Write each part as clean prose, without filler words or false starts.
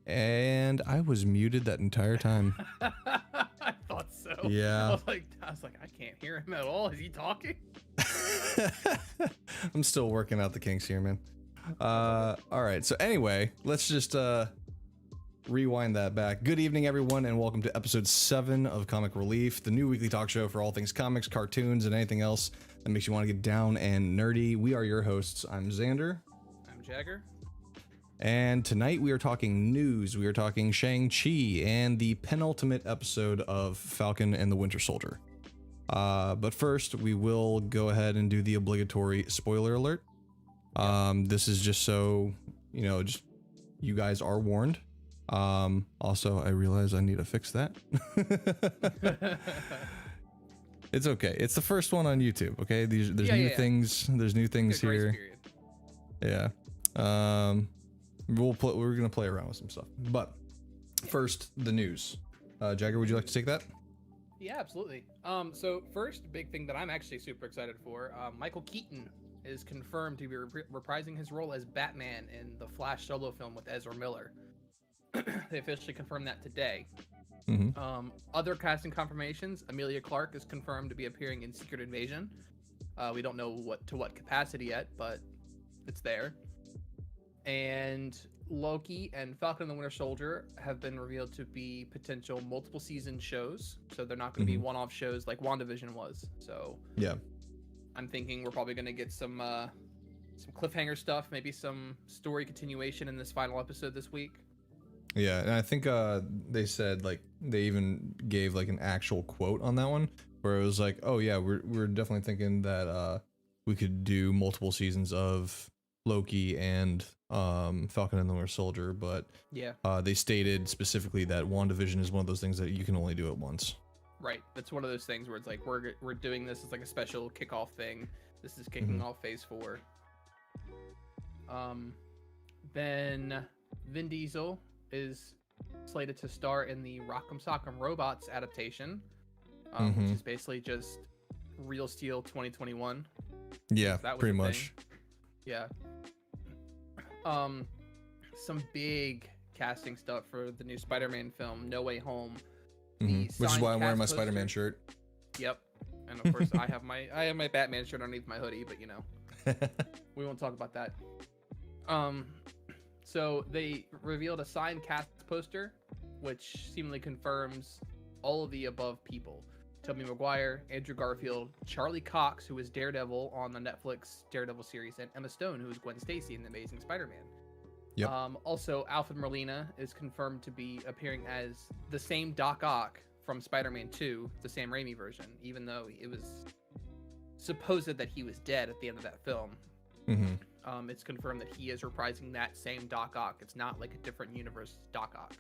And I was muted that entire time. I thought so. Yeah. I was like, I can't hear him at all. Is he talking? I'm still working out the kinks here, man. All right. So anyway, let's just rewind that back. Good evening, everyone, and welcome to episode 7 of Comic Relief, the new weekly talk show for all things comics, cartoons, and anything else that makes you want to get down and nerdy. We are your hosts. I'm Xndr. I'm Jagger. And tonight we are talking news. We are talking Shang Chi and the penultimate episode of Falcon and the Winter Soldier. But first, we will go ahead and do the obligatory spoiler alert. This is just so, just you guys are warned. Also, I realize I need to fix that. It's okay. It's the first one on YouTube. Okay, there's new things. There's new things here. Yeah. We're gonna play around with some stuff, but first, the news. Jagger, would you like to take that? Yeah, absolutely. So first, big thing that I'm actually super excited for, Michael Keaton is confirmed to be reprising his role as Batman in the Flash solo film with Ezra Miller. They officially confirmed that today. Mm-hmm. Other casting confirmations: Emilia Clarke is confirmed to be appearing in Secret Invasion. We don't know what capacity yet, but it's there. And Loki and Falcon and the Winter Soldier have been revealed to be potential multiple season shows. So they're not going to be one-off shows like WandaVision was. So yeah, I'm thinking we're probably going to get some cliffhanger stuff, maybe some story continuation in this final episode this week. Yeah, and I think they said, like, they even gave like an actual quote on that one where it was like, oh yeah, we're definitely thinking that we could do multiple seasons of Loki and Falcon and the Winter Soldier, but yeah, they stated specifically that WandaVision is one of those things that you can only do it once. Right. That's one of those things where it's like we're doing this as like a special kickoff thing. This is kicking off Phase 4. Then Vin Diesel is slated to star in the Rock'em Sock'em Robots adaptation, which is basically just Real Steel 2021. Yeah, pretty much. Yeah. Some big casting stuff for the new Spider-Man film, No Way Home. Which is why I'm wearing my Spider-Man shirt. Yep. And of course I have my Batman shirt underneath my hoodie, but we won't talk about that. So they revealed a signed cast poster, which seemingly confirms all of the above people. Tobey Maguire, Andrew Garfield, Charlie Cox, who is Daredevil on the Netflix Daredevil series, and Emma Stone, who is Gwen Stacy in The Amazing Spider-Man. Yep. Also, Alfred Molina is confirmed to be appearing as the same Doc Ock from Spider-Man 2, the Sam Raimi version, even though it was supposed that he was dead at the end of that film. It's confirmed that he is reprising that same Doc Ock. It's not like a different universe Doc Ock.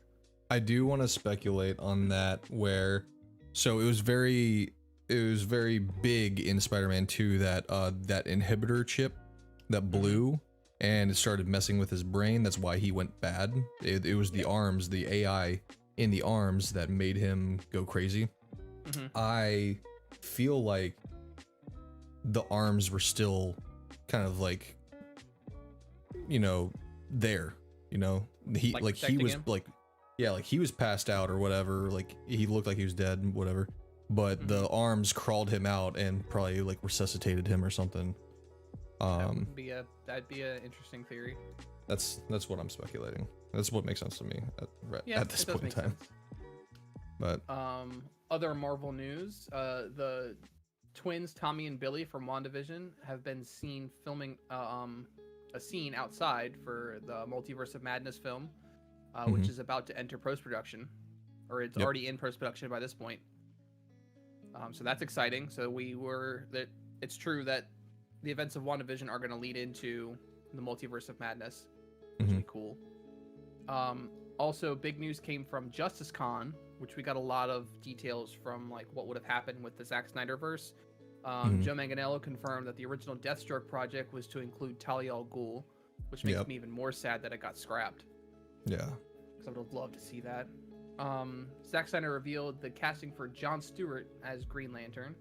I do want to speculate on that so it was very big in Spider-Man 2 that that inhibitor chip that blew and it started messing with his brain. That's why he went bad. It was the arms, the AI in the arms that made him go crazy. I feel like the arms were still kind of like, there, he like he was him? Like he was passed out or whatever, like he looked like he was dead and whatever, but the arms crawled him out and probably like resuscitated him or something. That'd be an interesting theory. That's what I'm speculating. That's what makes sense to me at this point in time. Sense. But other Marvel news, the twins Tommy and Billy from WandaVision have been seen filming a scene outside for the Multiverse of Madness film, which is about to enter post-production, or it's already in post-production by this point. So that's exciting. So it's true that the events of WandaVision are going to lead into the Multiverse of Madness, which would be cool. Also, big news came from Justice Con, which we got a lot of details from, like what would have happened with the Zack Snyder verse. Joe Manganiello confirmed that the original Deathstroke project was to include Talia al Ghul, which makes me even more sad that it got scrapped. Yeah. Because I would have loved to see that. Zack Snyder revealed the casting for Jon Stewart as Green Lantern.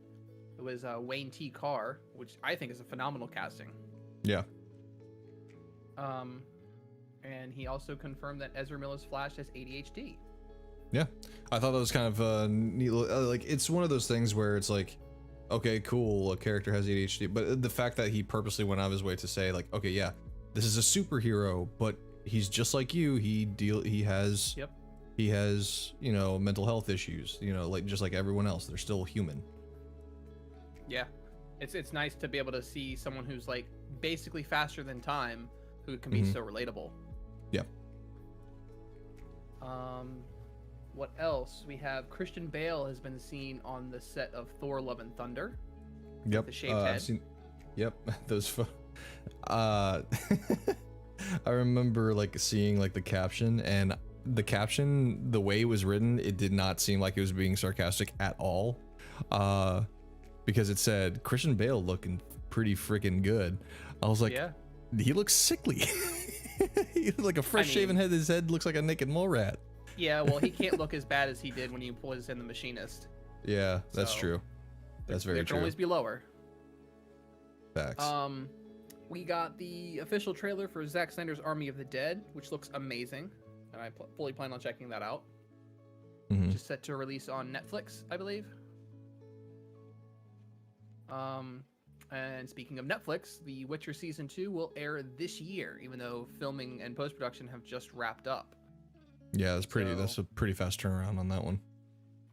It was Wayne T. Carr, which I think is a phenomenal casting. Yeah. And he also confirmed that Ezra Miller's Flash has ADHD. Yeah, I thought that was kind of neat. Like, it's one of those things where it's like, okay, cool, a character has ADHD, but the fact that he purposely went out of his way to say, like, okay, yeah, this is a superhero, but he's just like you. He has, Yep. he has, you know, mental health issues. You know, like just like everyone else, they're still human. Yeah, it's nice to be able to see someone who's like basically faster than time, who can be so relatable. Yeah. What else? We have Christian Bale has been seen on the set of Thor: Love and Thunder. Yep. The shaved head. Yep. Those. I remember like seeing like the caption, and the caption, the way it was written, it did not seem like it was being sarcastic at all. Because it said Christian Bale looking pretty freaking good. I was like, Yeah. He looks sickly. He looks like a fresh shaven head. His head looks like a naked mole rat. Yeah, well, he can't look as bad as he did when he was in The Machinist. Yeah, that's true. That's very There true. can always be lower. Facts. We got the official trailer for Zack Snyder's Army of the Dead, which looks amazing, and I fully plan on checking that out. Mhm. Which is set to release on Netflix, I believe. And speaking of Netflix, The Witcher Season 2 will air this year, even though filming and post-production have just wrapped up. Yeah, that's pretty. That's a pretty fast turnaround on that one.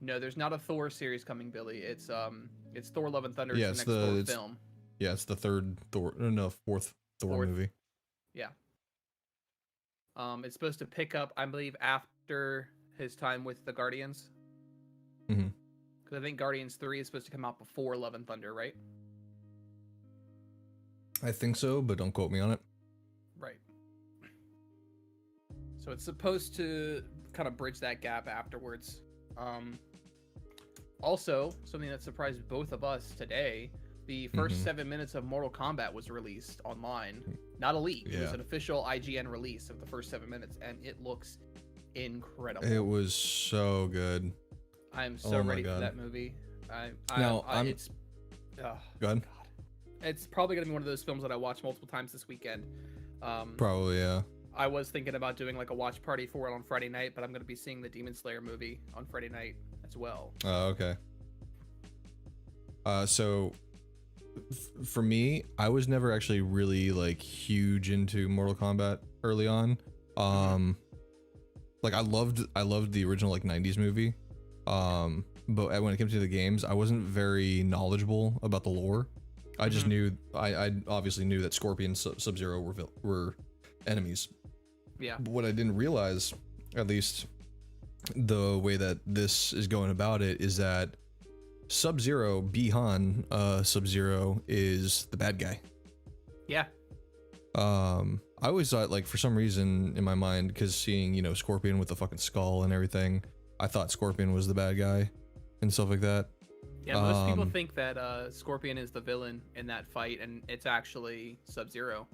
No, there's not a Thor series coming, Billy. It's Thor: Love and Thunder. Yeah, It's the next Thor film. Yeah, it's the third Thor. No, fourth Thor movie. Yeah. It's supposed to pick up, I believe, after his time with the Guardians. Mm-hmm. Because I think Guardians 3 is supposed to come out before Love and Thunder, right? I think so, but don't quote me on it. Right. So it's supposed to kind of bridge that gap afterwards. Also, something that surprised both of us today, the first 7 minutes of Mortal Kombat was released online. Not a leak. Yeah. It was an official IGN release of the first 7 minutes, and it looks incredible. It was so good. I'm so ready for that movie. Go ahead. It's probably going to be one of those films that I watch multiple times this weekend. Probably, yeah. I was thinking about doing like a watch party for it on Friday night, but I'm going to be seeing the Demon Slayer movie on Friday night as well. Oh, okay. So for me, I was never actually really like huge into Mortal Kombat early on. Like I loved the original like 90s movie. But when it came to the games, I wasn't very knowledgeable about the lore. I just knew, I obviously knew that Scorpion and Sub-Zero were enemies. Yeah. But what I didn't realize, at least the way that this is going about it, is that Sub-Zero, Bi-Han, Sub-Zero is the bad guy. Yeah. I always thought, like, for some reason in my mind, because seeing, you know, Scorpion with the fucking skull and everything, I thought Scorpion was the bad guy and stuff like that. Yeah, most people think that Scorpion is the villain in that fight, and it's actually Sub-Zero.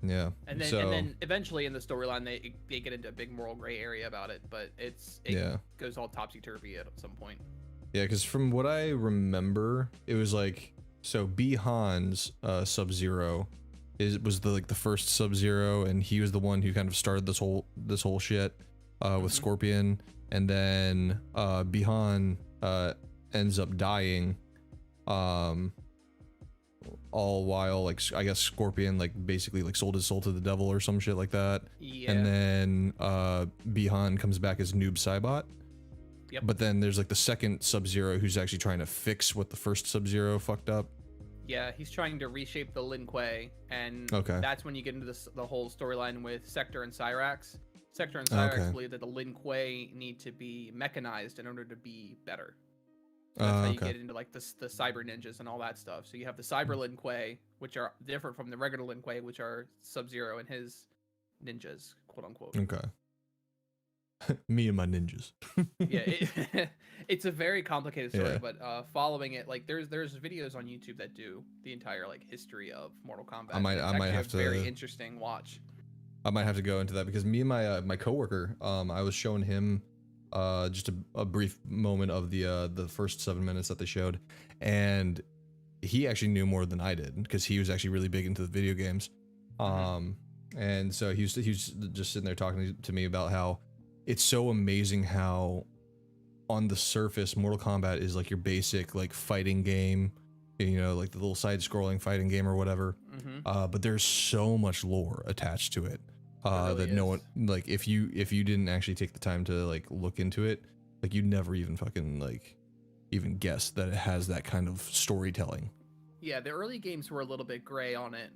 Yeah. And then eventually in the storyline they get into a big moral gray area about it, but it goes all topsy-turvy at some point. Yeah, because from what I remember, it was like, so Bi-Han's Sub-Zero was the first Sub-Zero, and he was the one who kind of started this whole shit with Scorpion, and then Bi-Han ends up dying, all while, like, I guess Scorpion like basically like sold his soul to the devil or some shit like that. Yeah. And then Bi-Han comes back as Noob Saibot. Yep. But then there's like the second Sub-Zero who's actually trying to fix what the first Sub-Zero fucked up. Yeah, he's trying to reshape the Lin Kuei, and that's when you get into the whole storyline with Sector and Cyrax. Sector and Cyrax believe that the Lin Kuei need to be mechanized in order to be better. That's how you get into like the cyber ninjas and all that stuff. So you have the cyber Lin Kuei, which are different from the regular Lin Kuei, which are Sub-Zero and his ninjas, quote unquote. Okay. Me and my ninjas. Yeah, it's a very complicated story, but following it, like there's videos on YouTube that do the entire like history of Mortal Kombat. I might have to. Very interesting watch. I might have to go into that because me and my coworker, I was showing him just a brief moment of the first 7 minutes that they showed, and he actually knew more than I did because he was actually really big into the video games. And so he was just sitting there talking to me about how it's so amazing how on the surface Mortal Kombat is like your basic like fighting game, you know, like the little side-scrolling fighting game or whatever. But there's so much lore attached to it that no one, like if you didn't actually take the time to like look into it, like you'd never even fucking like even guess that it has that kind of storytelling. Yeah, the early games were a little bit gray on it.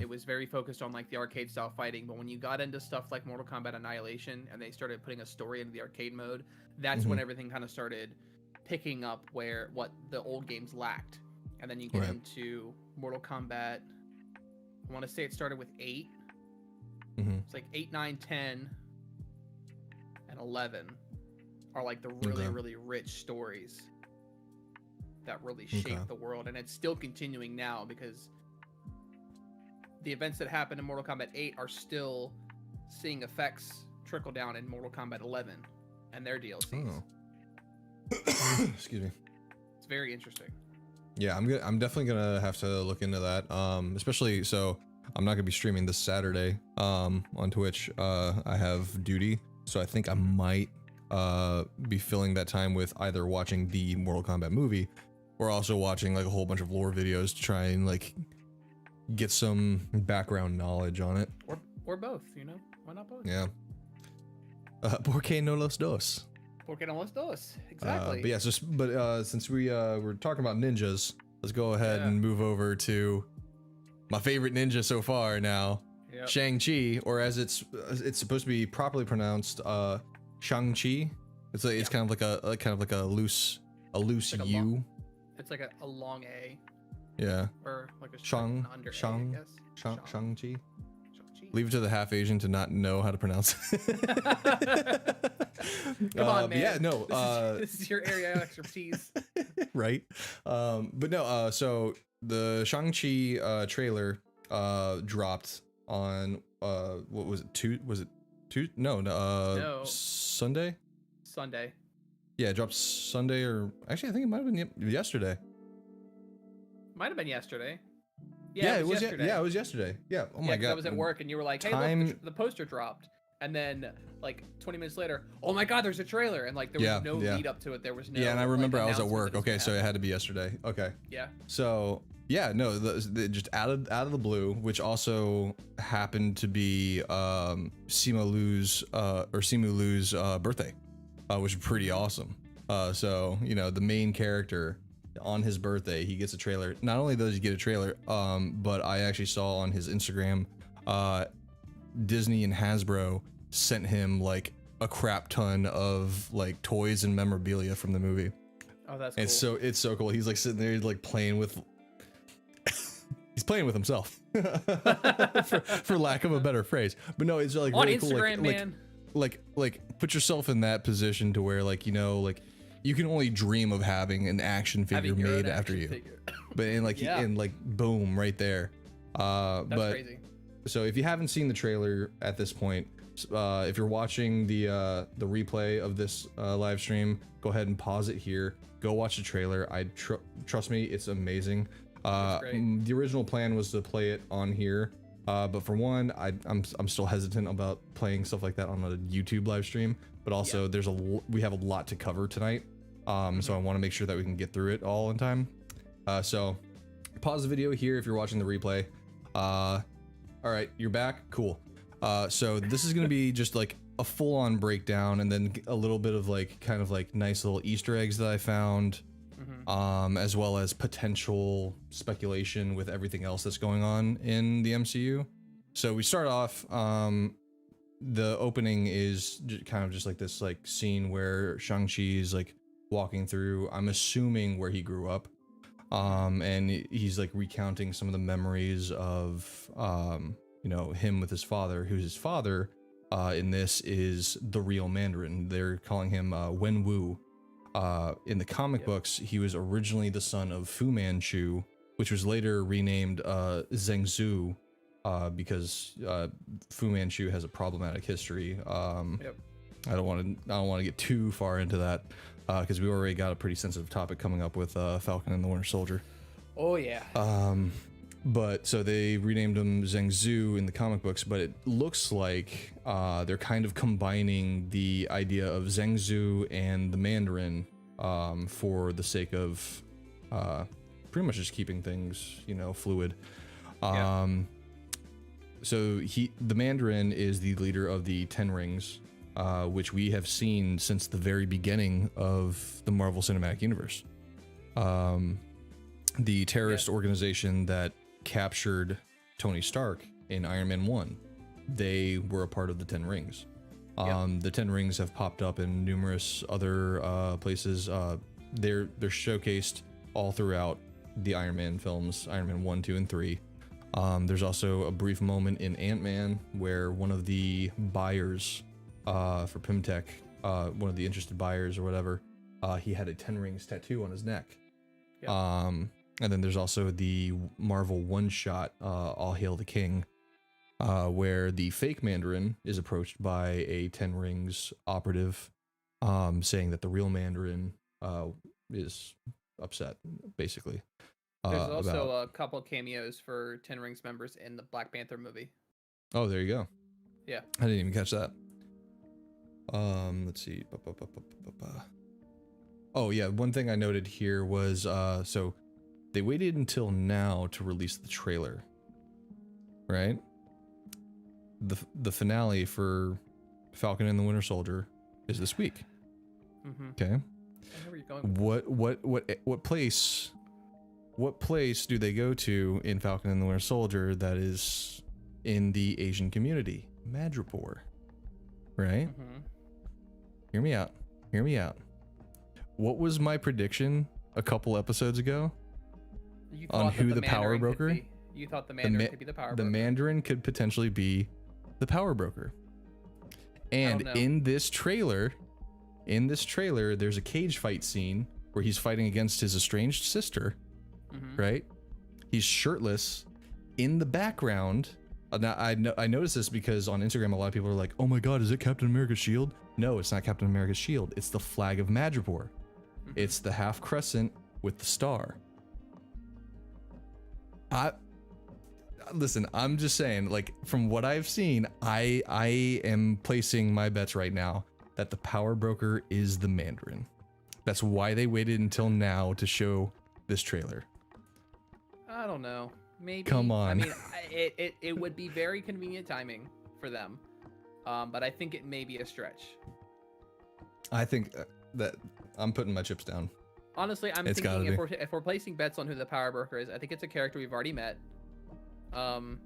It was very focused on like the arcade style fighting, but when you got into stuff like Mortal Kombat Annihilation and they started putting a story into the arcade mode, that's when everything kind of started picking up where what the old games lacked. And then you get into Mortal Kombat, I want to say it started with 8. It's like 8, 9, 10, and 11 are like the really, really rich stories that really shaped the world. And it's still continuing now because the events that happened in Mortal Kombat 8 are still seeing effects trickle down in Mortal Kombat 11 and their DLCs. Excuse me. It's very interesting. Yeah, I'm definitely gonna have to look into that. Especially so I'm not gonna be streaming this Saturday on Twitch. I have duty, so I think I might be filling that time with either watching the Mortal Kombat movie or also watching like a whole bunch of lore videos to try and like get some background knowledge on it. Or both, you know? Why not both? Yeah. ¿Por qué no los dos? ¿Por qué no los dos? Exactly. But yeah, since we were talking about ninjas, let's go ahead and move over to my favorite ninja so far now, Shang Chi, or as it's supposed to be properly pronounced, Shang Chi. It's like it's kind of like a loose like U. It's like a long A. Yeah. Or like a Shang under Shang A, I guess. Shang Chi. Shang-Chi. Leave it to the half Asian to not know how to pronounce it. Come on, man. Yeah, no. This is your area of expertise. Right. But no. So the Shang-Chi trailer dropped on what was it? Was it two? No. Sunday. Sunday. Yeah, it dropped Sunday, or actually I think it might have been yesterday. Might have been yesterday. Yeah, it was yesterday. Yeah, it was yesterday. Yeah. Oh my god. I was at work and you were like, "Hey, look, the poster dropped." And then like 20 minutes later, "Oh my god, there's a trailer." And like there was no lead up to it. There was no. Yeah, and I remember like, I was at work. Okay, so it had to be yesterday. Okay. Yeah. So yeah, no, just out of the blue, which also happened to be Simu Liu's birthday, which was pretty awesome. So you know, the main character on his birthday, he gets a trailer. Not only does he get a trailer, but I actually saw on his Instagram, Disney and Hasbro sent him like a crap ton of like toys and memorabilia from the movie. Oh, that's cool. It's so cool. He's like sitting there like playing with he's playing with himself for lack of a better phrase. But no, it's like on really Instagram, cool. man. Like put yourself in that position to where like, you know, like you can only dream of having an action figure made after you. But in like in like boom right there. That's but crazy. So if you haven't seen the trailer at this point, if you're watching the replay of this live stream, go ahead and pause it here. Go watch the trailer. Trust me, it's amazing. The original plan was to play it on here, but for one, I'm still hesitant about playing stuff like that on a YouTube live stream. But also, we have a lot to cover tonight, so I want to make sure that we can get through it all in time. So pause the video here if you're watching the replay. All right, you're back. Cool. So this is gonna be just like a full-on breakdown, and then a little bit of like kind of like nice little Easter eggs that I found, as well as potential speculation with everything else that's going on in the MCU. So we start off. The opening is kind of just like this like scene where Shang-Chi is like walking through. I'm assuming where he grew up. And he's like recounting some of the memories of you know, him with his father, who's his father in this is the real Mandarin. They're calling him Wen Wu. In the comic books, he was originally the son of Fu Manchu, which was later renamed Zheng Zhu, because Fu Manchu has a problematic history. I don't want to get too far into that. Because we already got a pretty sensitive topic coming up with Falcon and the Winter Soldier. Oh yeah. But so they renamed him Zhang Zhu in the comic books, but it looks like they're kind of combining the idea of Zhang Zhu and the Mandarin for the sake of pretty much just keeping things, fluid. So the Mandarin is the leader of the Ten Rings, which we have seen since the very beginning of the Marvel Cinematic Universe. The terrorist organization that captured Tony Stark in Iron Man 1, they were a part of the Ten Rings. The Ten Rings have popped up in numerous other places. They're showcased all throughout the Iron Man films, Iron Man 1, 2, and 3. There's also a brief moment in Ant-Man where one of the buyers for Pimtech, one of the interested buyers or whatever, he had a Ten Rings tattoo on his neck. And then there's also the Marvel one-shot, All Hail the King, where the fake Mandarin is approached by a Ten Rings operative, saying that the real Mandarin is upset, basically. There's also a couple cameos for Ten Rings members in the Black Panther movie. Oh, there you go. Yeah. I didn't even catch that. Let's see. Oh, yeah. One thing I noted here was, so they waited until now to release the trailer, right? The finale for Falcon and the Winter Soldier is this week. Okay. I know where you're going. What place do they go to in Falcon and the Winter Soldier that is in the Asian community? Madripoor, right? Hear me out. What was my prediction a couple episodes ago on who the power broker? You thought the Mandarin could be the power broker. The Mandarin could potentially be the power broker. And in this trailer, there's a cage fight scene where he's fighting against his estranged sister, right? He's shirtless. In the background, now I noticed this because on Instagram a lot of people are like, "Oh my God, is it Captain America's shield?" No, it's not Captain America's shield. It's the flag of Madripoor. It's the half crescent with the star. Listen, I'm just saying, like, from what I've seen, I am placing my bets right now that the power broker is the Mandarin. That's why they waited until now to show this trailer. I don't know. Maybe. Come on. I mean, it would be very convenient timing for them, but I think it may be a stretch. I think that I'm putting my chips down. Honestly, I'm thinking if we're placing bets on who the power broker is, I think it's a character we've already met. And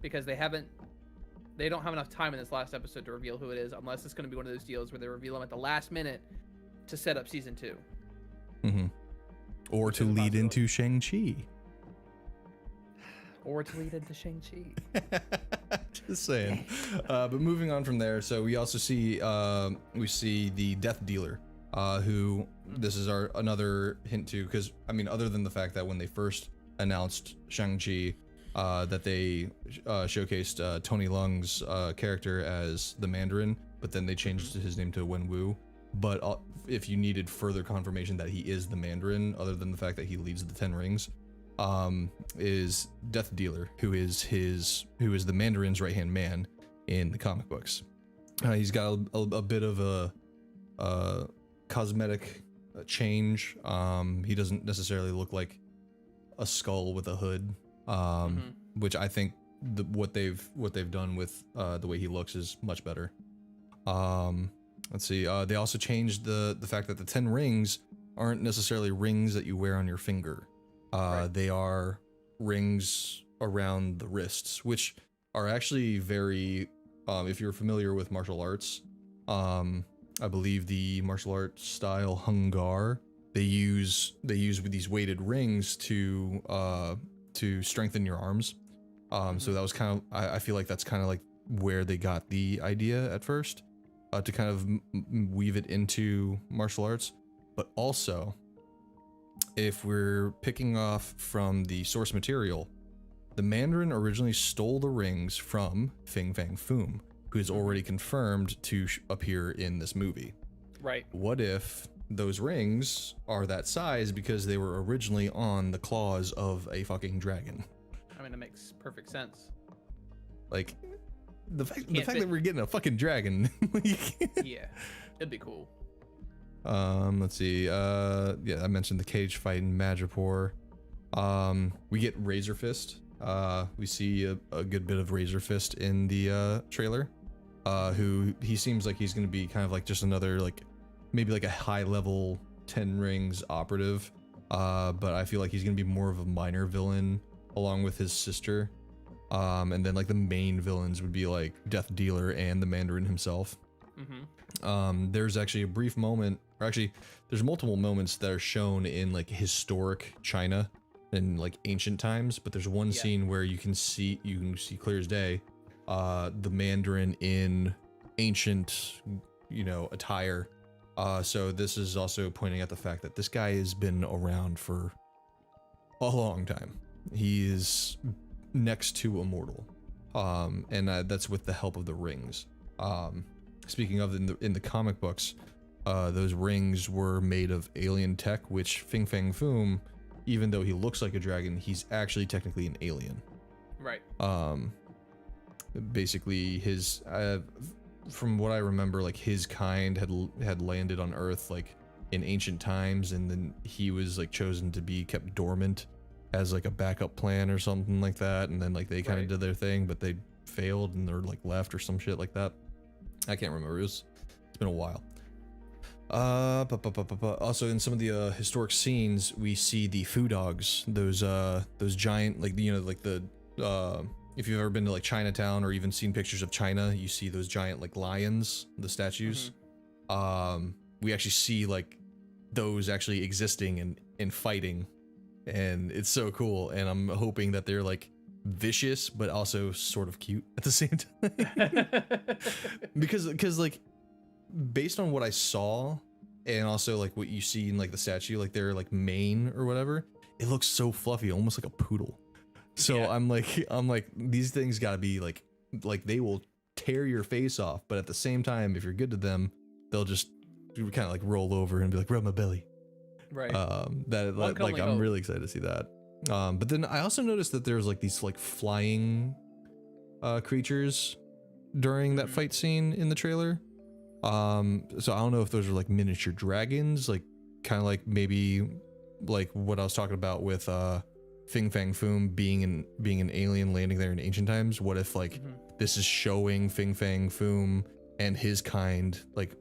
because they don't have enough time in this last episode to reveal who it is, unless it's going to be one of those deals where they reveal him at the last minute to set up season 2. Or to lead into Shang Chi. Just saying. But moving on from there, so we also see the Death Dealer, who this is another hint to, because I mean, other than the fact that when they first announced Shang Chi, that they showcased Tony Leung's character as the Mandarin, but then they changed his name to Wenwu. But if you needed further confirmation that he is the Mandarin, other than the fact that he leads the Ten Rings, is Death Dealer, who is the Mandarin's right-hand man in the comic books. He's got a bit of a cosmetic change. He doesn't necessarily look like a skull with a hood, which I think what they've done with the way he looks is much better. Let's see. They also changed the fact that the 10 rings aren't necessarily rings that you wear on your finger. They are rings around the wrists, which are actually very, if you're familiar with martial arts, I believe the martial arts style Hung Gar, they use these weighted rings to strengthen your arms. So that was kind of, I feel like that's kind of like where they got the idea at first, to kind of weave it into martial arts. But also, if we're picking off from the source material, the Mandarin originally stole the rings from Fin Fang Foom, who is already confirmed to appear in this movie. Right. What if those rings are that size because they were originally on the claws of a fucking dragon. I mean, it makes perfect sense. Like, the fact Can't that fit- we're getting a fucking dragon. Yeah, it'd be cool. Let's see. Yeah, I mentioned the cage fight in Madripoor. We get Razor Fist. We see a good bit of Razor Fist in the trailer. Who he seems like he's gonna be kind of like just another like maybe like a high level Ten Rings operative. But I feel like he's gonna be more of a minor villain along with his sister. And then like the main villains would be like Death Dealer and the Mandarin himself. There's actually a brief moment, or actually there's multiple moments that are shown in like historic China in like ancient times, but there's one scene where you can see clear as day the Mandarin in ancient, you know, attire. So this is also pointing at the fact that this guy has been around for a long time. He is next to immortal, and that's with the help of the rings. Speaking of in the comic books, those rings were made of alien tech, which Fing Fang Foom, even though he looks like a dragon, he's actually technically an alien. Right. Basically his from what I remember, like his kind had landed on Earth like in ancient times, and then he was like chosen to be kept dormant as like a backup plan or something like that, and then like they kind of did their thing, but they failed and they're like left or some shit like that. I can't remember. It's been a while. Also in some of the historic scenes, we see the foo dogs, those giant, like, you know, like the if you've ever been to like Chinatown or even seen pictures of China, you see those giant like lions, the statues. We actually see like those actually existing and fighting, and it's so cool. And I'm hoping that they're like vicious but also sort of cute at the same time. because like based on what I saw and also like what you see in like the statue, like their like mane or whatever, it looks so fluffy, almost like a poodle. So yeah. I'm like these things gotta be like they will tear your face off, but at the same time, if you're good to them, they'll just kind of like roll over and be like, rub my belly. Right. That like I'm really excited to see that. But then I also noticed that there's like these like flying creatures during that fight scene in the trailer. So I don't know if those are like miniature dragons, like kind of like maybe like what I was talking about with Fing Fang Foom being an alien landing there in ancient times. What if like this is showing Fing Fang Foom and his kind like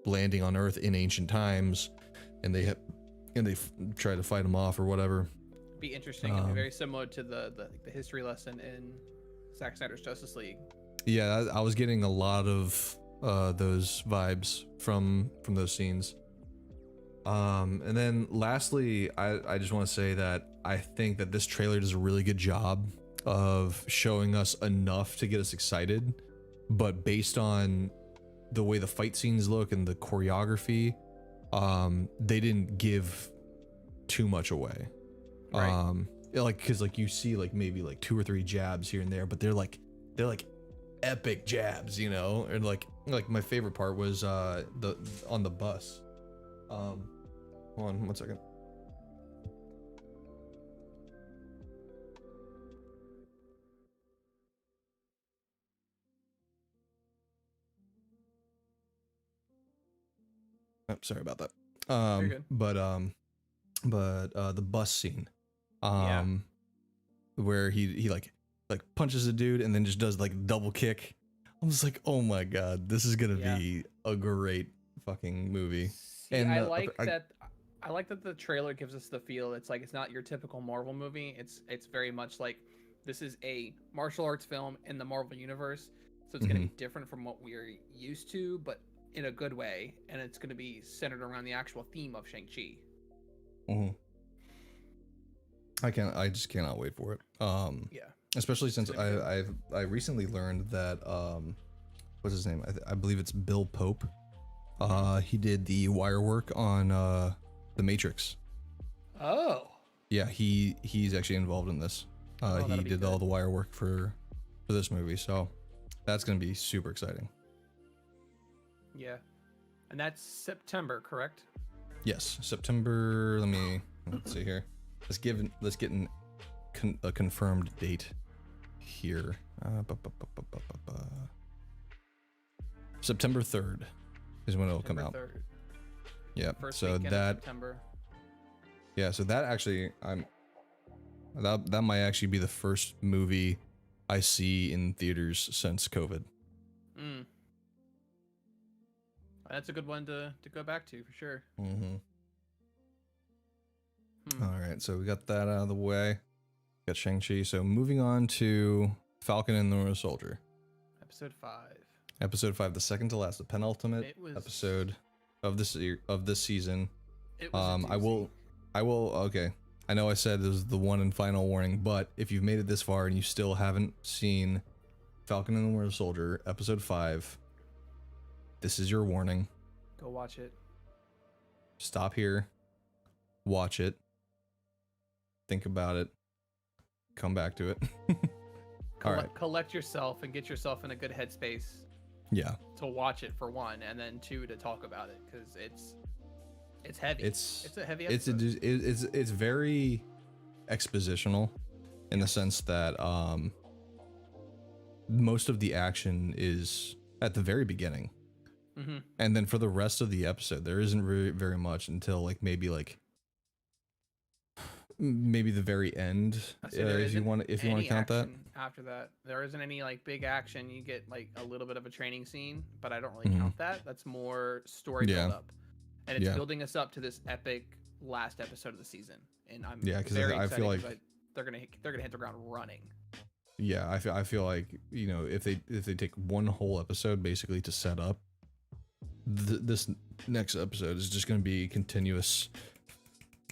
landing on Earth in ancient times, and they try to fight him off or whatever. Be interesting. It'd be very similar to the history lesson in Zack Snyder's Justice League. Yeah, I was getting a lot of those vibes from those scenes. And then lastly, I just want to say that I think that this trailer does a really good job of showing us enough to get us excited, but based on the way the fight scenes look and the choreography, they didn't give too much away. Right. Like, cause like you see like maybe like 2 or 3 jabs here and there, but they're like epic jabs, you know? And like my favorite part was on the bus. Hold on 1 second. Oh, sorry about that. Very good. But the bus scene, where he like punches a dude and then just does like double kick. I'm just like, oh my god, this is gonna be a great fucking movie. See, and I like that the trailer gives us the feel. It's like it's not your typical Marvel movie. It's very much like this is a martial arts film in the Marvel universe. So it's gonna be different from what we're used to, but in a good way, and it's going to be centered around the actual theme of Shang Chi. I just cannot wait for it. Especially since I recently learned that what's his name? I believe it's Bill Pope. He did the wire work on The Matrix. Oh. Yeah, he's actually involved in this. He did all the wire work for this movie, so that's going to be super exciting. Yeah. And that's September, correct? Yes, September. Let's see here. Let's get a confirmed date here. September 3rd is when it'll come out. 3rd. Yep. First So weekend of September. Yeah, so that actually that might actually be the first movie I see in theaters since COVID. That's a good one to go back to for sure. Mm-hmm. All right, so we got that out of the way. Got Shang Chi. So moving on to Falcon and the Winter Soldier. Episode 5. Episode 5, the second to last, the penultimate episode of this season. It was I will. Okay, I know I said this was the one and final warning, but if you've made it this far and you still haven't seen Falcon and the Winter Soldier, episode 5, this is your warning. Go watch it. Stop here. Watch it. Think about it. Come back to it. All right. Collect yourself and get yourself in a good headspace. Yeah. To watch it for one, and then 2 to talk about it, because it's heavy. It's a heavy episode. It's very expositional in the sense that most of the action is at the very beginning. Mm-hmm. And then for the rest of the episode, there isn't really very much until maybe the very end. If you want to count that. After that, there isn't any like big action. You get like a little bit of a training scene, but I don't really count that. That's more story build up, and it's building us up to this epic last episode of the season. And I'm very excited. I feel like they're gonna hit the ground running. Yeah, I feel like, you know, if they take one whole episode basically to set up, this next episode is just going to be continuous,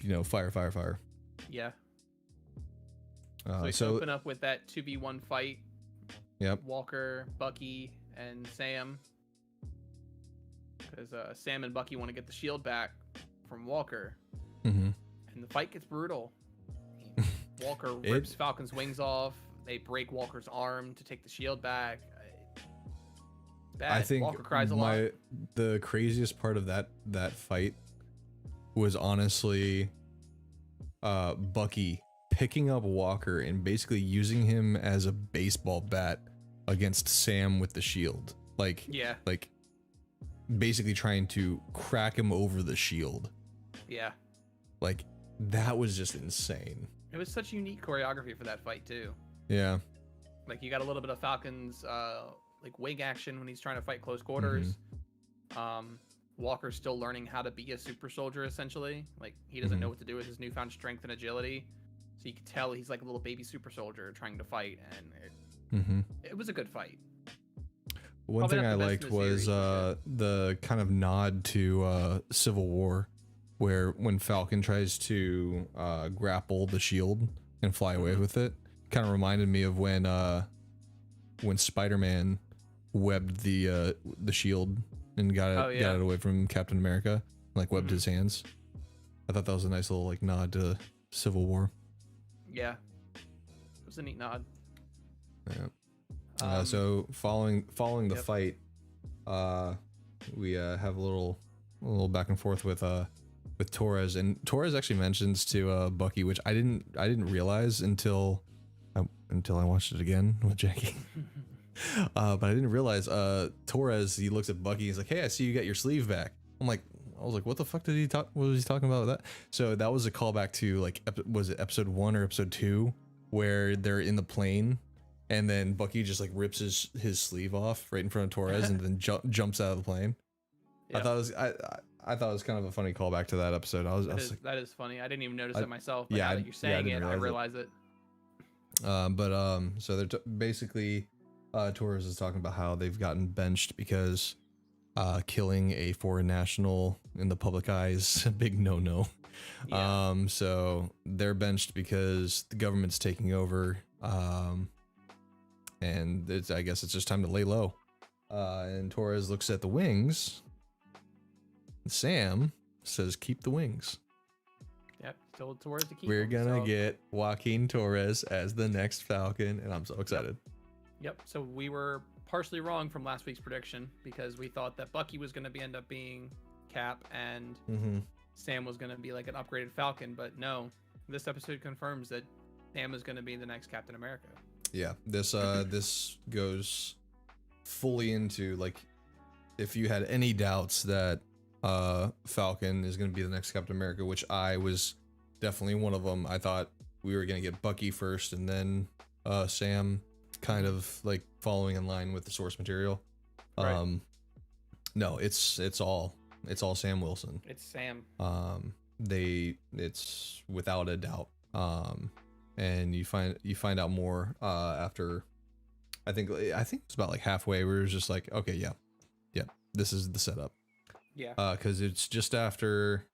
you know, fire. Yeah. So open up with that 2v1 fight. Yep. Walker, Bucky, and Sam. Because Sam and Bucky want to get the shield back from Walker. Mm-hmm. And the fight gets brutal. Walker rips Falcon's wings off. They break Walker's arm to take the shield back. Bad. I think Walker cries a lot. The craziest part of that fight was honestly Bucky picking up Walker and basically using him as a baseball bat against Sam with the shield. Like basically trying to crack him over the shield. Yeah. Like, that was just insane. It was such unique choreography for that fight too. Yeah. Like, you got a little bit of Falcon's like wing action when he's trying to fight close quarters. Mm-hmm. Walker's still learning how to be a super soldier, essentially. Like, he doesn't know what to do with his newfound strength and agility. So you can tell he's like a little baby super soldier trying to fight, and it was a good fight. One thing I liked was the kind of nod to Civil War, where when Falcon tries to grapple the shield and fly away with it, kind of reminded me of when Spider-Man webbed the shield and got it away from Captain America, like webbed his hands. I thought that was a nice little like nod to Civil War. Yeah, it was a neat nod. Yeah. So following the fight, we have a little back and forth with Torres, and Torres actually mentions to Bucky, which I didn't realize until I watched it again with Jackie. But I didn't realize Torres, he looks at Bucky, he's like, "Hey, I see you got your sleeve back." I was like, what the fuck did he talk? What was he talking about with that? So that was a callback to like, was it episode 1 or episode 2, where they're in the plane, and then Bucky just like rips his sleeve off right in front of Torres, and then jumps out of the plane. Yep. I thought it was kind of a funny callback to that episode. That is funny. I didn't even notice it myself. But now that you're saying it, I realize it. So they're basically, Torres is talking about how they've gotten benched because killing a foreign national in the public eye is a big no-no. Yeah. So they're benched because the government's taking over, and I guess it's just time to lay low. And Torres looks at the wings, and Sam says, "Keep the wings." Yep, told Torres to keep. We're gonna get Joaquin Torres as the next Falcon, and I'm so excited. Yep. So we were partially wrong from last week's prediction, because we thought that Bucky was going to end up being Cap, and Sam was going to be like an upgraded Falcon, but no, this episode confirms that Sam is going to be the next Captain America. Yeah, this goes fully into, like, if you had any doubts that Falcon is going to be the next Captain America, which I was definitely one of them. I thought we were going to get Bucky first and then Sam, kind of like following in line with the source material. Right. No, it's all Sam Wilson. It's Sam. It's without a doubt. And you find out more after, I think it's about like halfway where it was just like, okay, yeah, this is the setup. Yeah. Because it's just after.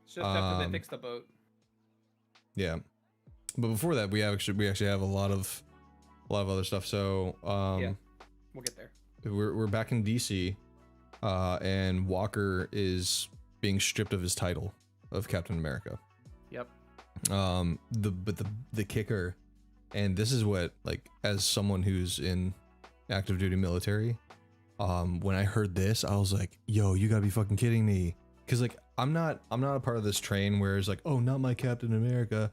It's just after they fix the boat. Yeah, but before that, we actually have a lot of other stuff. So yeah, we'll get there. We're back in DC, and Walker is being stripped of his title of Captain America. Yep. The kicker, and this is what, like, as someone who's in active duty military, when I heard this, I was like, yo, you gotta be fucking kidding me. Cause like, I'm not a part of this train where it's like, oh, not my Captain America.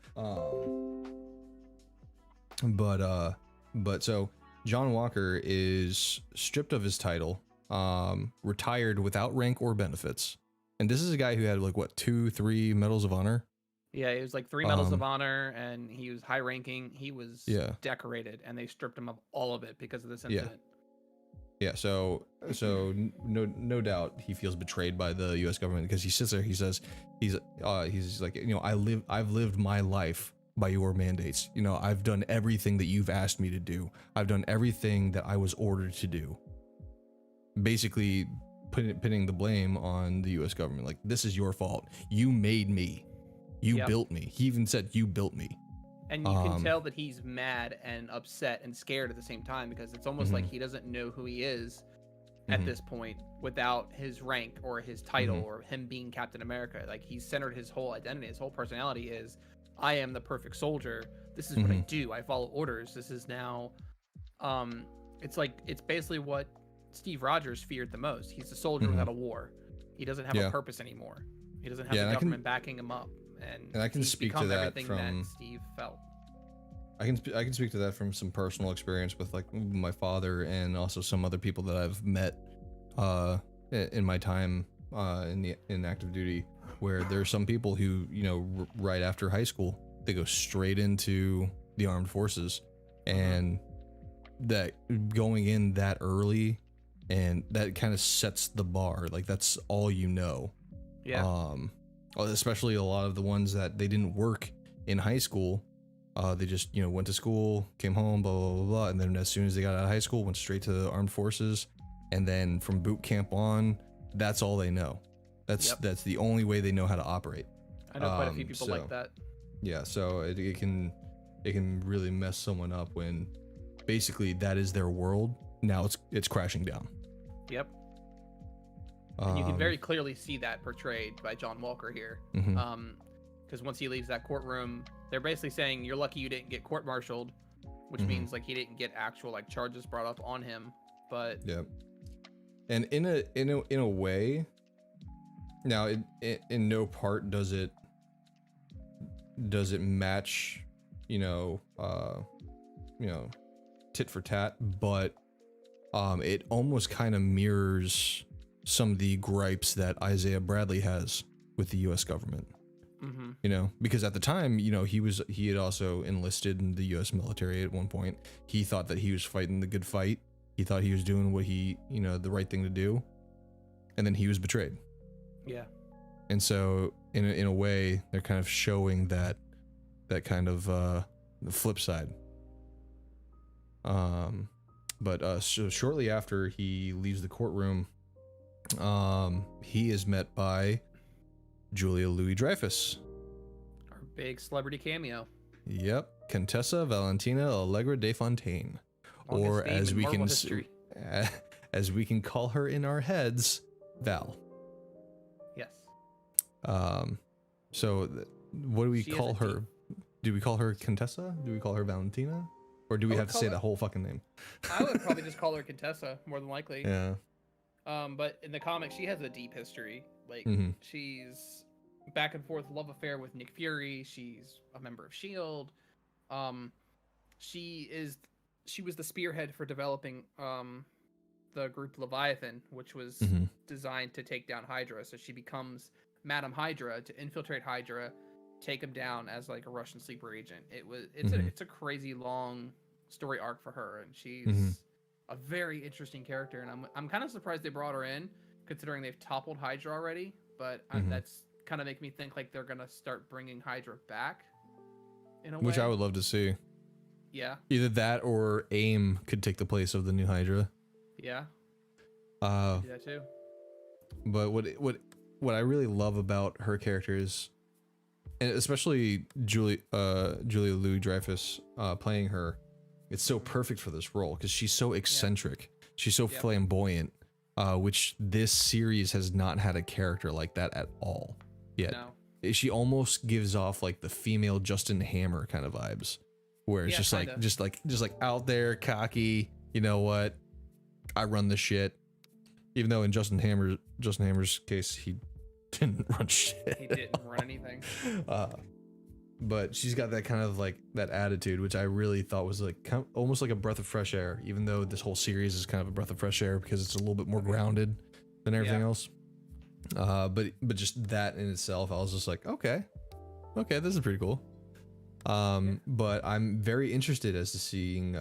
But so John Walker is stripped of his title, retired without rank or benefits. And this is a guy who had like what, 2-3 medals of honor. Yeah, it was like 3 medals of honor, and he was high ranking. He was decorated, and they stripped him of all of it because of this incident. Yeah, so no doubt he feels betrayed by the U.S. government, because he sits there, he says, he's like, you know, I've lived my life by your mandates. You know, I've done everything that you've asked me to do. I've done everything that I was ordered to do. Basically, pinning the blame on the U.S. government, like, this is your fault. You made me. You built me. He even said, you built me. And you can tell that he's mad and upset and scared at the same time, because it's almost like he doesn't know who he is at this point without his rank or his title or him being Captain America. Like, he's centered his whole identity, his whole personality is, I am the perfect soldier. This is what I do. I follow orders. This is now, it's basically what Steve Rogers feared the most. He's a soldier without a war. He doesn't have a purpose anymore. He doesn't have the government backing him up. And I can speak to that from that Steve felt. I can speak to that from some personal experience with, like, my father, and also some other people that I've met in my time in active duty, where there are some people who, you know, right after high school, they go straight into the armed forces, and that going in that early, and that kind of sets the bar. Like, that's all you know. Especially a lot of the ones that they didn't work in high school. They just, you know, went to school, came home, blah, blah, blah, blah. And then as soon as they got out of high school, went straight to the armed forces. And then from boot camp on, that's all they know. That's the only way they know how to operate. I know quite a few people like that. Yeah. So it can really mess someone up when basically that is their world. Now it's crashing down. Yep. And you can very clearly see that portrayed by John Walker here. Because once he leaves that courtroom, they're basically saying, you're lucky you didn't get court-martialed, which means, like, he didn't get actual, like, charges brought up on him. But and in a way, now in no part does it match, you know, tit for tat, but it almost kind of mirrors some of the gripes that Isaiah Bradley has with the U.S. government. You know, because at the time, you know, he had also enlisted in the U.S. military at one point. He thought that he was fighting the good fight. He thought he was doing what the right thing to do, and then he was betrayed. Yeah. And so in a way, they're kind of showing that kind of the flip side. But so shortly after he leaves the courtroom, he is met by Julia Louis-Dreyfus, our big celebrity cameo. Yep, Contessa Valentina Allegra de Fontaine, or as we can call her in our heads, Val. Yes. So what do we call her? Do we call her Contessa? Do we call her Valentina? Or do we have to say the whole fucking name? I would probably just call her Contessa, more than likely. Yeah. But in the comics, she has a deep history. Like Mm-hmm. she's back and forth love affair with Nick Fury. She's a member of Shield. Um, she is she was the spearhead for developing the group Leviathan, which was Mm-hmm. designed to take down Hydra. So she becomes Madam Hydra to infiltrate Hydra, take him down as like a Russian sleeper agent. Mm-hmm. It's a crazy long story arc for her, and Mm-hmm. she's a very interesting character. And I'm kind of surprised they brought her in, considering they've toppled Hydra already. But Mm-hmm. that's kind of make me think like they're gonna start bringing Hydra back in a Which way. I would love to see. Yeah, Either that or AIM could take the place of the new Hydra. yeah, Uh, do that too. but what I really love about her character is, and especially Julia Louis-Dreyfus playing her, it's so perfect for this role because she's so eccentric, she's so Yep. flamboyant, which this series has not had a character like that at all yet. No. She almost gives off like the female Justin Hammer kind of vibes, where it's Yeah, just kinda. just like out there, cocky. You know what? I run the shit. Even though in Justin Hammer's case, he didn't run shit. He didn't run anything. But she's got that kind of like that attitude, which I really thought was like almost like a breath of fresh air. Even though this whole series is kind of a breath of fresh air because it's a little bit more grounded than everything Yeah. else. But just that in itself, I was just like, okay, this is pretty cool. But I'm very interested as to seeing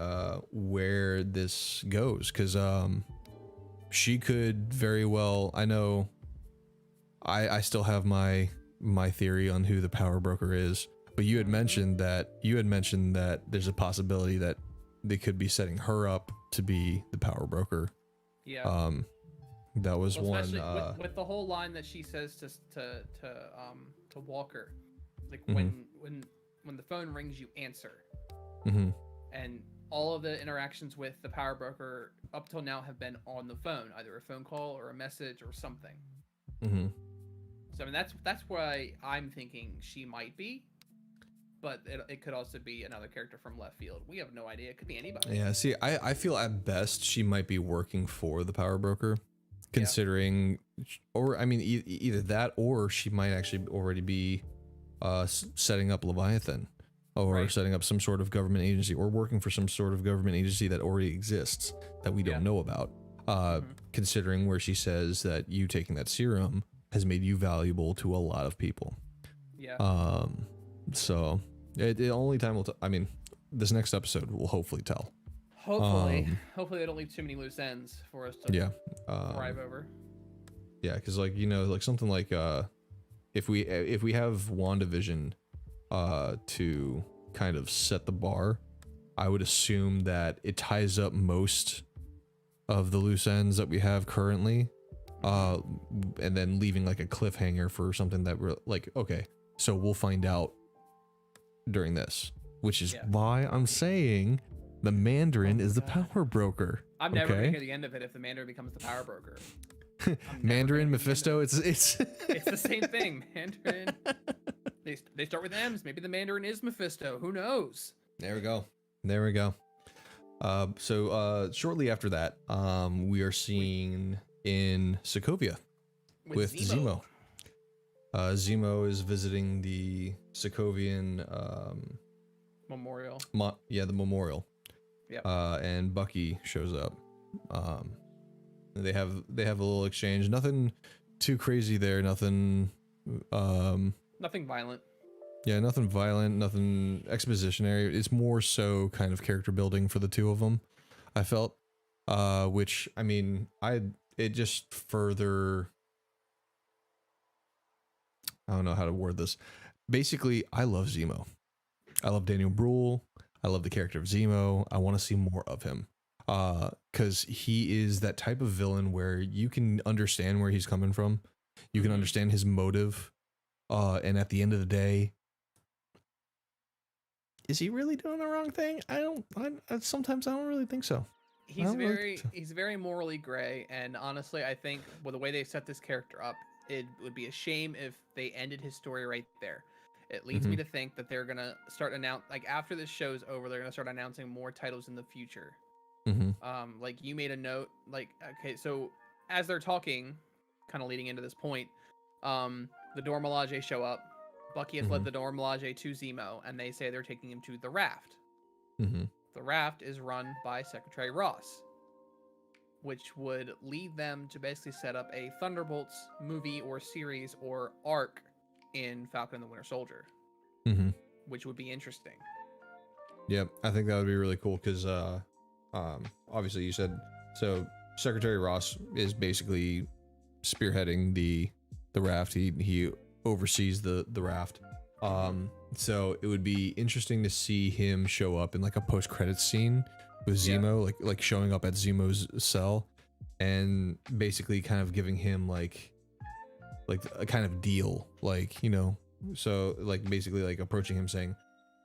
where this goes, because she could very well. I know I still have my theory on who the power broker is, but you had mentioned that there's a possibility that they could be setting her up to be the power broker. Yeah. That was Well, one. especially with the whole line that she says to Walker, like Mhm. when the phone rings, you answer, Mm-hmm. and all of the interactions with the power broker up till now have been on the phone, either a phone call or a message or something. Mm-hmm. So I mean that's why I'm thinking she might be, but it could also be another character from left field. We have no idea. It could be anybody. Yeah. See, I feel at best she might be working for the power broker, considering, or I mean, either that or she might actually already be setting up Leviathan, or Right. setting up some sort of government agency, or working for some sort of government agency that already exists that we don't Yeah. know about. Considering where she says that you taking that serum has made you valuable to a lot of people. Yeah. So the only time I mean, this next episode will hopefully tell. Hopefully they don't leave too many loose ends for us to Yeah. drive over. Yeah, because like, you know, like something like if we have WandaVision to kind of set the bar, I would assume that it ties up most of the loose ends that we have currently, and then leaving like a cliffhanger for something that we're like, okay, so we'll find out during this, which is why I'm saying the Mandarin is the power broker. I'm never gonna hear the end of it if the Mandarin becomes the power broker. Mandarin, Mephisto, it's It's the same thing. Mandarin. They start with M's. Maybe the Mandarin is Mephisto. Who knows? There we go. So shortly after that, we are seeing in Sokovia with Zemo. Zemo is visiting the Sokovian Memorial. the memorial. Yeah. And Bucky shows up. They have a little exchange. Nothing too crazy there. Nothing. Nothing violent. Yeah, nothing violent. Nothing expositionary. It's more so kind of character building for the two of them, I felt. Which I mean, it just further. I don't know how to word this. Basically, I love Zemo. I love Daniel Bruhl. I love the character of Zemo. I want to see more of him. Because he is that type of villain where you can understand where he's coming from. You can understand his motive. And at the end of the day, is he really doing the wrong thing? Sometimes I don't really think so. He's very morally gray, and honestly, I think with the way they set this character up, it would be a shame if they ended his story right there. It leads me to think that they're gonna start after this show's over, they're gonna start announcing more titles in the future. Like you made a note, like okay, so as they're talking, kind of leading into this point, the Dora Milaje show up. Bucky has led the Dora Milaje to Zemo, and they say they're taking him to the Raft. The Raft is run by Secretary Ross, which would lead them to basically set up a Thunderbolts movie or series or arc in Falcon and the Winter Soldier, which would be interesting. Yep, I think that would be really cool because, obviously you said so. Secretary Ross is basically spearheading the Raft. He oversees the Raft. So it would be interesting to see him show up in like a post-credits scene with Zemo, like showing up at Zemo's cell, and basically kind of giving him like a kind of deal, like, you know, so like basically like approaching him saying,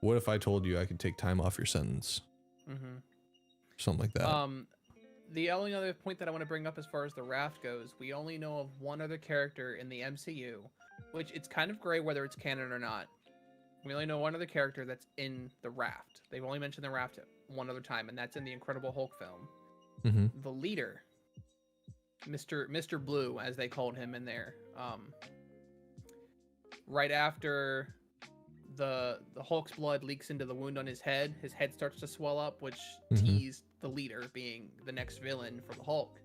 "What if I told you I could take time off your sentence?" Something like that. The only other point that I want to bring up as far as the Raft goes, we only know of one other character in the MCU, which it's kind of gray whether it's canon or not. We only know one other character that's in the Raft. They've only mentioned the Raft one other time, and that's in the Incredible Hulk film. The leader, Mr. Blue, as they called him in there. Right after the Hulk's blood leaks into the wound on his head starts to swell up, which teased the leader being the next villain for the Hulk.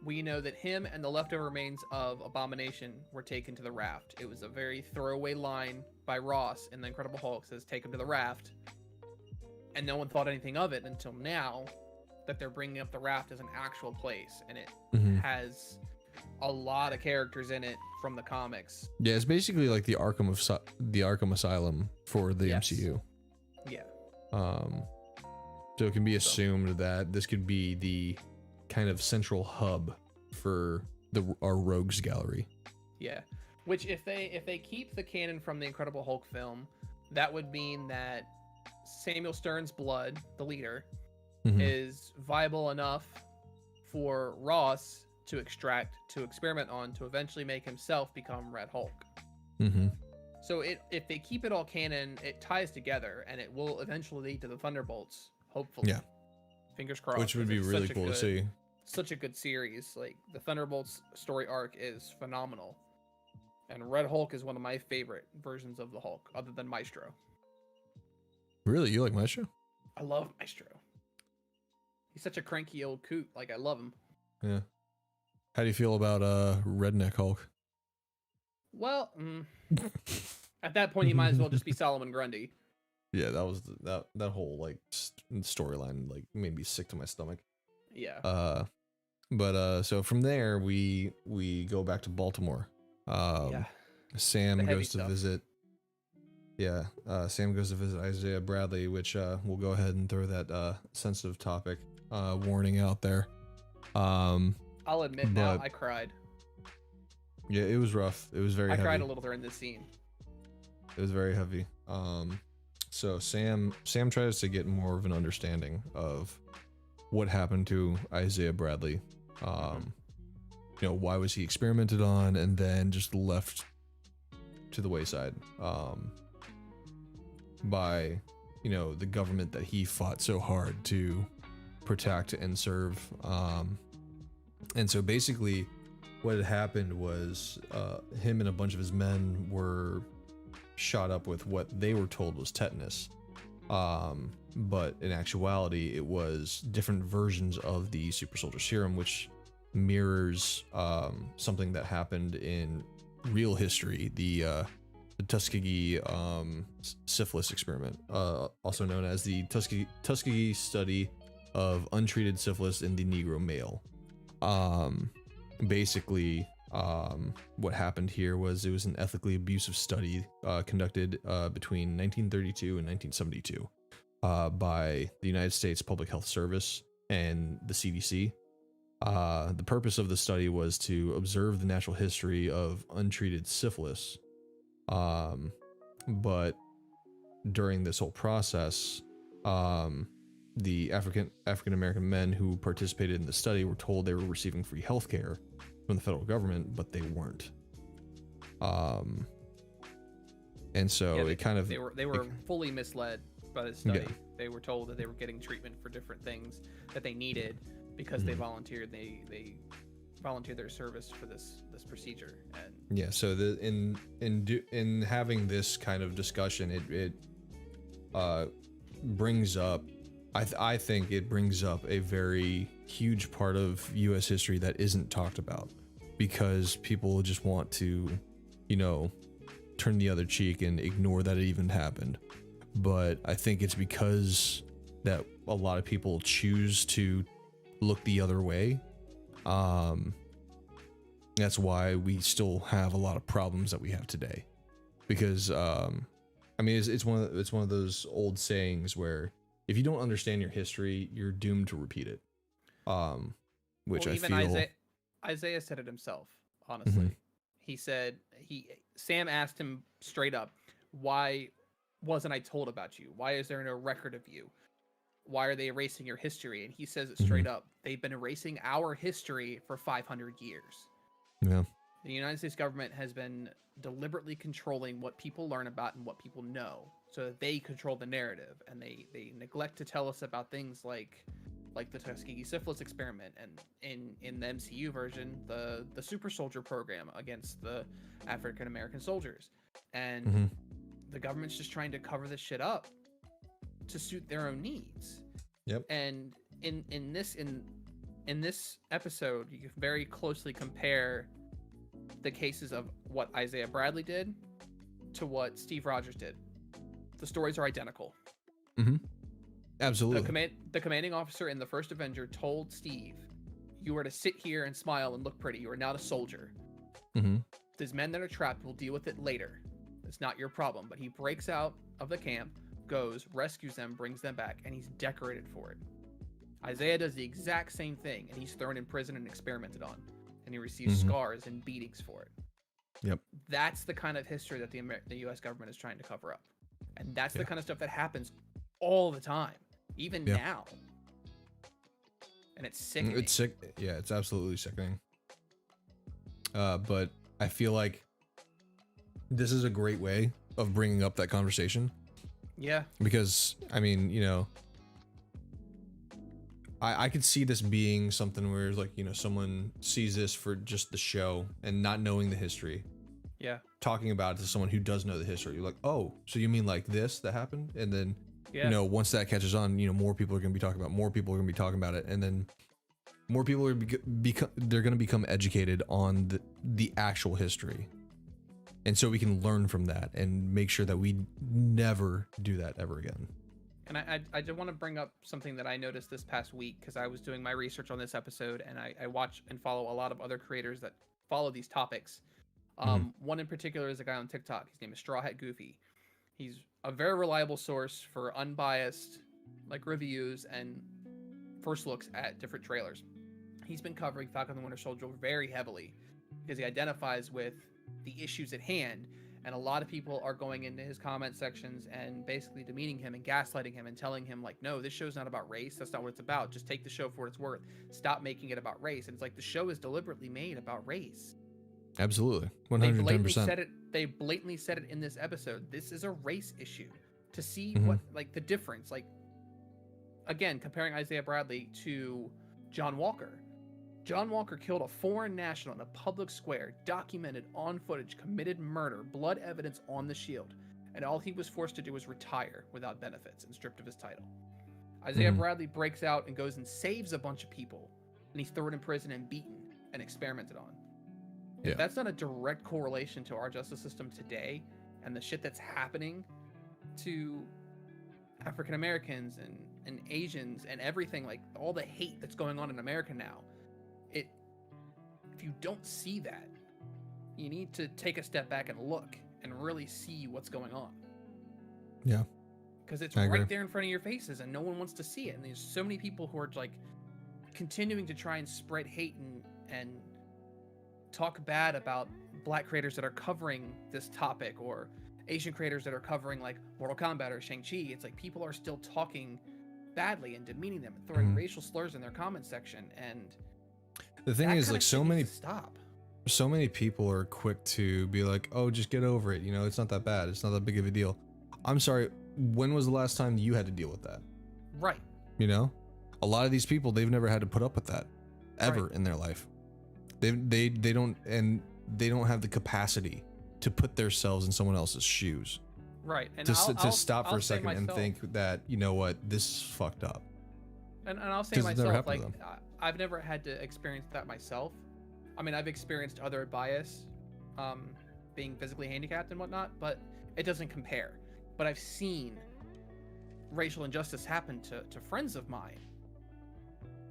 We know that him and the leftover remains of Abomination were taken to the Raft. It was a very throwaway line by Ross in the Incredible Hulk, says take him to the Raft, and no one thought anything of it until now that they're bringing up the Raft as an actual place, and it has a lot of characters in it from the comics. Yeah, it's basically like the Arkham Asylum for the MCU. Yeah. So it can be assumed that this could be the kind of central hub for our Rogues Gallery. Yeah, which if they keep the canon from the Incredible Hulk film, that would mean that Samuel Stern's blood, the leader, is viable enough for Ross to experiment on, to eventually make himself become Red Hulk. So if they keep it all canon, it ties together, and it will eventually lead to the Thunderbolts, hopefully. Yeah. Fingers crossed. Which would be really cool to see. Such a good series. Like, the Thunderbolts story arc is phenomenal. And Red Hulk is one of my favorite versions of the Hulk, other than Maestro. Really? You like Maestro? I love Maestro. He's such a cranky old coot. Like, I love him. Yeah. How do you feel about Redneck Hulk? Well, at that point, he might as well just be Solomon Grundy. Yeah, that was that whole like storyline like made me sick to my stomach. Yeah. But so from there we go back to Baltimore. Sam goes to visit. Yeah, Sam goes to visit Isaiah Bradley, which we'll go ahead and throw that sensitive topic warning out there. I'll admit now, I cried. Yeah, it was rough. It was very heavy. I cried a little during this scene. It was very heavy. So Sam tries to get more of an understanding of what happened to Isaiah Bradley. You know, why was he experimented on and then just left to the wayside by, you know, the government that he fought so hard to protect and serve. And so basically what had happened was him and a bunch of his men were shot up with what they were told was tetanus. But in actuality, it was different versions of the super soldier serum, which mirrors something that happened in real history, the Tuskegee syphilis experiment, also known as the Tuskegee study of untreated syphilis in the Negro male. Basically, what happened here was it was an ethically abusive study conducted between 1932 and 1972 by the United States Public Health Service and the CDC. The purpose of the study was to observe the natural history of untreated syphilis. But during this whole process, the African American men who participated in the study were told they were receiving free healthcare from the federal government, but they weren't. And so it kind of they were fully misled by the study. Yeah. They were told that they were getting treatment for different things that they needed, because they volunteered. They volunteered their service for this procedure. And yeah, so in having this kind of discussion, it brings up, I think it brings up a very huge part of U.S. history that isn't talked about, because people just want to, turn the other cheek and ignore that it even happened. But I think it's because that a lot of people choose to look the other way. That's why we still have a lot of problems that we have today, because it's one of those old sayings where if you don't understand your history, you're doomed to repeat it. Which I feel Isaiah said it himself, honestly. He said Sam asked him straight up, why wasn't I told about you? Why is there no record of you? Why are they erasing your history? And he says it straight up. They've been erasing our history for 500 years. Yeah. The United States government has been deliberately controlling what people learn about and what people know, so that they control the narrative, and they neglect to tell us about things like the Tuskegee syphilis experiment, and in the MCU version, the super soldier program against the African American soldiers. And the government's just trying to cover this shit up to suit their own needs. Yep. And in this episode, you can very closely compare the cases of what Isaiah Bradley did to what Steve Rogers did. The stories are identical. Absolutely. The commanding officer in the first Avenger told Steve, "You are to sit here and smile and look pretty. You are not a soldier. These men that are trapped will deal with it later. It's not your problem." But he breaks out of the camp, goes, rescues them, brings them back, and he's decorated for it. Isaiah does the exact same thing, and he's thrown in prison and experimented on, and he receives scars and beatings for it. Yep. That's the kind of history that the U.S. government is trying to cover up, and that's the kind of stuff that happens all the time, even now. And it's sickening. It's sick. Yeah, it's absolutely sickening. But I feel like this is a great way of bringing up that conversation. Yeah. Because, I could see this being something where, like, someone sees this for just the show and not knowing the history. Yeah. Talking about it to someone who does know the history. You're like, oh, so you mean like this that happened? And then, once that catches on, more people are going to be talking about it. And then more people are they're going to become educated on the actual history. And so we can learn from that and make sure that we never do that ever again. And I just want to bring up something that I noticed this past week, because I was doing my research on this episode, and I watch and follow a lot of other creators that follow these topics. One in particular is a guy on TikTok. His name is Straw Hat Goofy. He's a very reliable source for unbiased reviews and first looks at different trailers. He's been covering Falcon and the Winter Soldier very heavily because he identifies with the issues at hand. And a lot of people are going into his comment sections and basically demeaning him and gaslighting him and telling him, like, no, this show's not about race. That's not what it's about. Just take the show for what it's worth. Stop making it about race. And it's like, the show is deliberately made about race. Absolutely. 110%. They blatantly said it in this episode. This is a race issue. To see what, the difference, again, comparing Isaiah Bradley to John Walker. John Walker killed a foreign national in a public square, documented on footage, committed murder, blood evidence on the shield, and all he was forced to do was retire without benefits and stripped of his title. Isaiah Bradley breaks out and goes and saves a bunch of people, and he's thrown in prison and beaten and experimented on. Yeah. If that's not a direct correlation to our justice system today and the shit that's happening to African Americans and Asians and everything, all the hate that's going on in America now, if you don't see that, you need to take a step back and look and really see what's going on. Yeah. Because it's right there in front of your faces and no one wants to see it. And there's so many people who are continuing to try and spread hate and talk bad about Black creators that are covering this topic, or Asian creators that are covering Mortal Kombat or Shang Chi. It's like people are still talking badly and demeaning them and throwing racial slurs in their comment section. And the thing is, so many people are quick to be like, oh, just get over it. It's not that bad. It's not that big of a deal. I'm sorry. When was the last time you had to deal with that? Right. A lot of these people, they've never had to put up with that ever in their life. They don't, and they don't have the capacity to put themselves in someone else's shoes. Right. And To I'll stop for a say second and myself- think that, you know what, this is fucked up. And I'll say 'Cause it's never myself, happened like, to I've never had to experience that myself. I mean, I've experienced other bias, being physically handicapped and whatnot, but it doesn't compare. But I've seen racial injustice happen to friends of mine,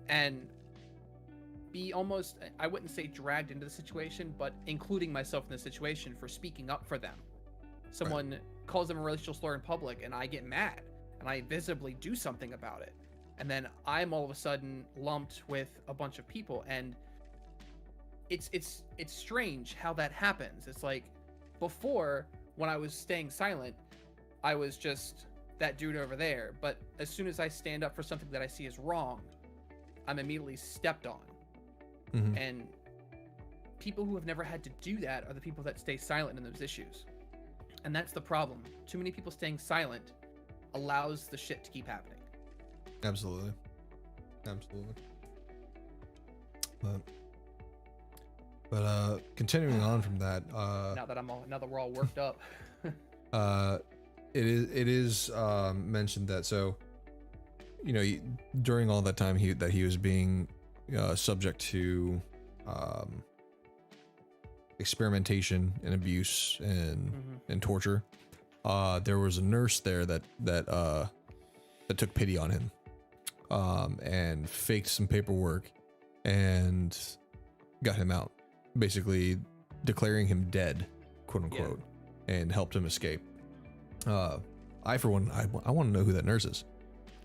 and be almost, I wouldn't say dragged into the situation, but including myself in the situation for speaking up for them. Someone calls them a racial slur in public, and I get mad, and I visibly do something about it. And then I'm all of a sudden lumped with a bunch of people, and it's strange how that happens. It's like, before, when I was staying silent, I was just that dude over there, but as soon as I stand up for something that I see as wrong, I'm immediately stepped on. Mm-hmm. And people who have never had to do that are the people that stay silent in those issues. And that's the problem. Too many people staying silent allows the shit to keep happening. Absolutely. But continuing on from that, Now that we're all worked up. it is mentioned that, so, you know, during all that time that he was being subject to experimentation and abuse and torture, there was a nurse there that took pity on him, and faked some paperwork and got him out, basically declaring him dead, quote unquote, and helped him escape. I, for one, I want to know who that nurse is.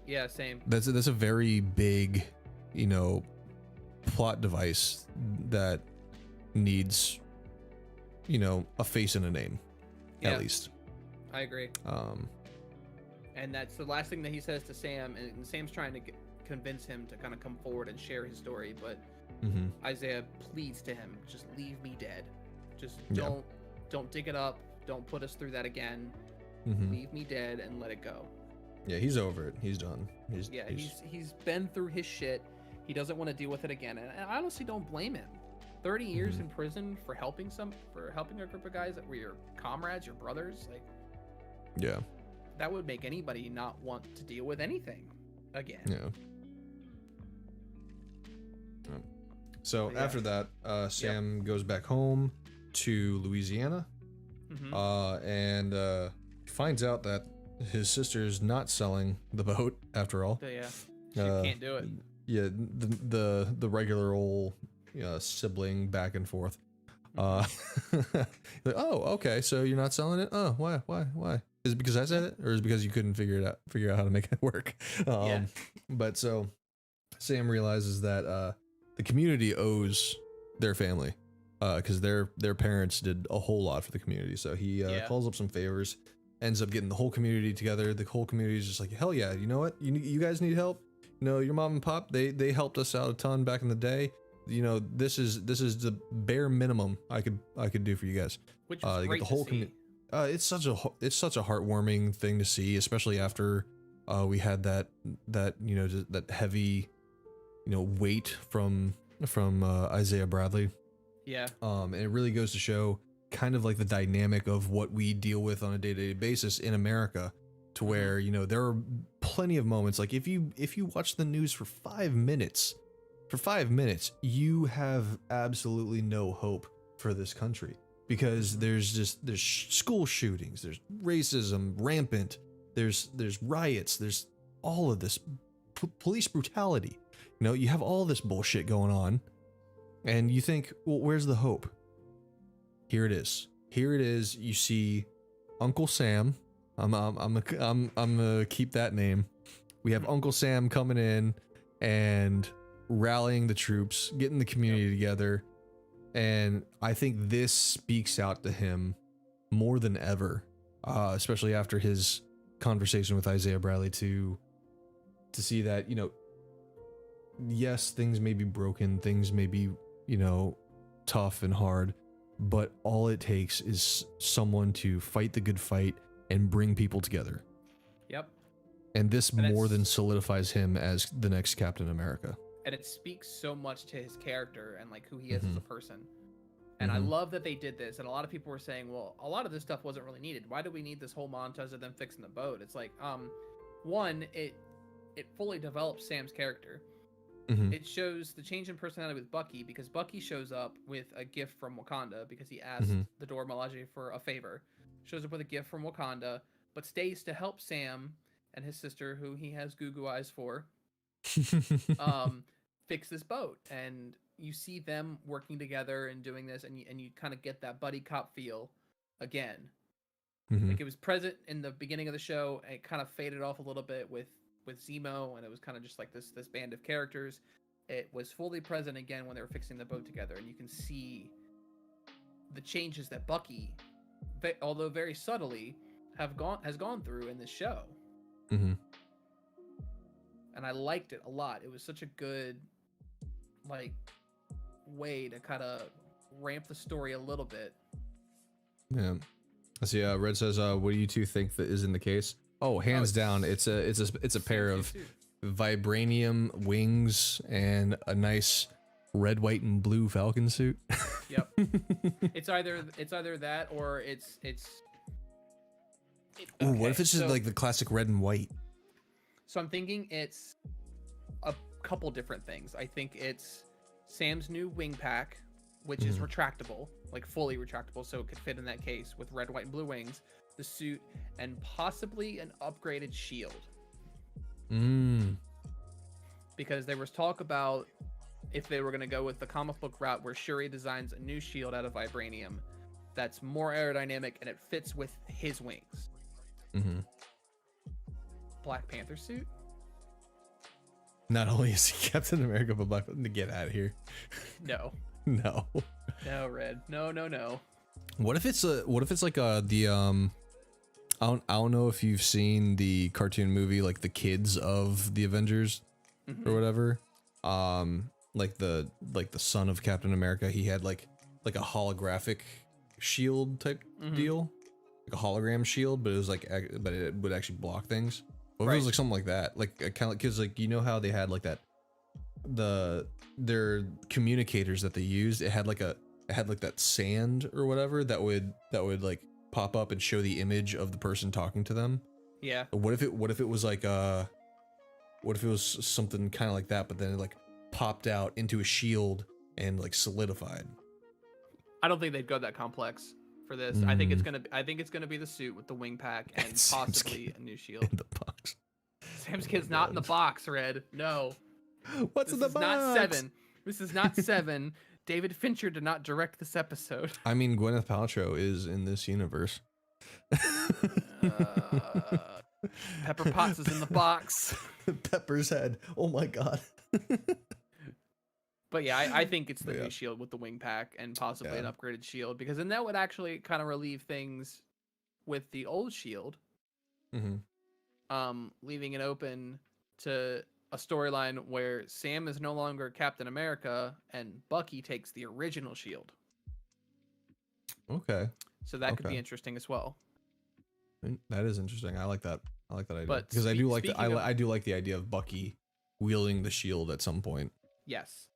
Yeah, same. That's a very big, you know, plot device that needs, you know, a face and a name, at least. I agree. And that's the last thing that he says to Sam, and Sam's trying to convince him to kind of come forward and share his story, but Isaiah pleads to him, just leave me dead. Just don't dig it up. Don't put us through that again. Leave me dead and let it go. Yeah, he's over it. He's done. He's been through his shit. He doesn't want to deal with it again, and I honestly don't blame him. 30 years in prison for helping a group of guys that were your comrades, your brothers, like, yeah, that would make anybody not want to deal with anything again. Yeah. So after that, Sam goes back home to Louisiana, and finds out that his sister's not selling the boat after all. Yeah, she can't do it. Yeah, the regular old sibling back and forth. Like, oh, okay, so you're not selling it? Oh, why? Is it because I said it, or is it because you couldn't figure out how to make it work? But so Sam realizes that the community owes their family, because their parents did a whole lot for the community. So he calls up some favors, ends up getting the whole community together. The whole community is just like, hell yeah, you know what? You guys need help? You know, your mom and pop, they helped us out a ton back in the day. You know, this is the bare minimum I could do for you guys. Which is great to see. It's such a heartwarming thing to see, especially after we had that you know, just that heavy, you know, weight from Isaiah Bradley. Yeah. And it really goes to show kind of like the dynamic of what we deal with on a day-to-day basis in America, to where, you know, there are plenty of moments, like if you watch the news for 5 minutes, you have absolutely no hope for this country, because there's school shootings, there's racism rampant, there's riots, there's all of this police brutality. You know, you have all this bullshit going on, and you think, well, where's the hope? Here it is. You see Uncle Sam. I'm gonna keep that name. We have Uncle Sam coming in and rallying the troops, getting the community together, and I think this speaks out to him more than ever, especially after his conversation with Isaiah Bradley, to see that, you know, yes, things may be broken, things may be, you know, tough and hard, but all it takes is someone to fight the good fight and bring people together. Yep. And this And more it's- than solidifies him as the next Captain America. And it speaks so much to his character and like who he is as a Mhm. person. And I Mhm. love that they did this. And a lot of people were saying, well, a lot of this stuff wasn't really needed. Why do we need this whole montage of them fixing the boat? It's like, one, it fully develops Sam's character. Mhm. It shows the change in personality with Bucky, because Bucky shows up with a gift from Wakanda because he asked Mhm. the Dora Milaje for a favor. Shows up with a gift from Wakanda, but stays to help Sam and his sister, who he has goo eyes for, fix this boat. And you see them working together and doing this, and you kind of get that buddy cop feel again. Mhm. Like it was present in the beginning of the show, and it kind of faded off a little bit with Zemo, and it was kind of just like this band of characters. It was fully present again when they were fixing the boat together, and you can see the changes that Bucky, although very subtly, has gone through in this show. Mhm. And I liked it a lot. It was such a good like way to kind of ramp the story a little bit. Yeah. I see. Red says, "What do you two think that is in the case?" Oh, hands down, it's a pair of vibranium wings and a nice red, white, and blue Falcon suit. Yep. It's either that or it's. Ooh, what if okay, it's just so- like the classic red and white? So I'm thinking it's a couple different things. I think it's Sam's new wing pack, which is retractable, like fully retractable, so it could fit in that case with red, white, and blue wings, the suit, and possibly an upgraded shield. Because there was talk about if they were going to go with the comic book route where Shuri designs a new shield out of vibranium that's more aerodynamic and it fits with his wings. Black Panther suit? Not only is he Captain America, but Black to get out of here. No. No. No, Red. No. What if it's like I don't know if you've seen the cartoon movie like the kids of the Avengers or whatever. Like the son of Captain America, he had like a holographic shield type deal. Like a hologram shield, but it was but it would actually block things. What if it was like something like that? Like kind of like, cause like, you know how they had like that, their communicators that they used, it had like that sand or whatever that would like pop up and show the image of the person talking to them. Yeah. What if it was like what if it was something kind of like that, but then it like popped out into a shield and like solidified? I don't think they'd go that complex for this. I think it's gonna be the suit with the wing pack and possibly a new shield. In the box. Sam's kid's not in the box, Red. No. What's in the box? Not 7. This is not 7. David Fincher did not direct this episode. I mean, Gwyneth Paltrow is in this universe. Pepper Potts is in the box. Pepper's head. Oh my god. But yeah, I think it's the new shield with the wing pack and possibly an upgraded shield, because then that would actually kind of relieve things with the old shield. Leaving it open to a storyline where Sam is no longer Captain America and Bucky takes the original shield. Okay. So that could be interesting as well. That is interesting. I like that. I like that idea. But because I do like I do like the idea of Bucky wielding the shield at some point. Yes.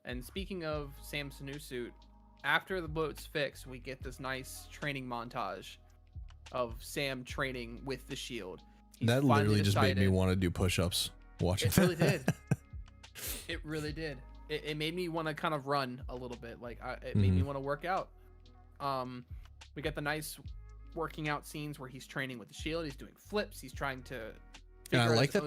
And speaking of Sam's new suit, after the boat's fixed, we get this nice training montage of Sam training with the shield. That literally just made me want to do push-ups watching it. Really did. It really did. It made me want to kind of run a little bit. Like it made me want to work out. We get the nice working out scenes where he's training with the shield. He's doing flips. He's trying to. And I like that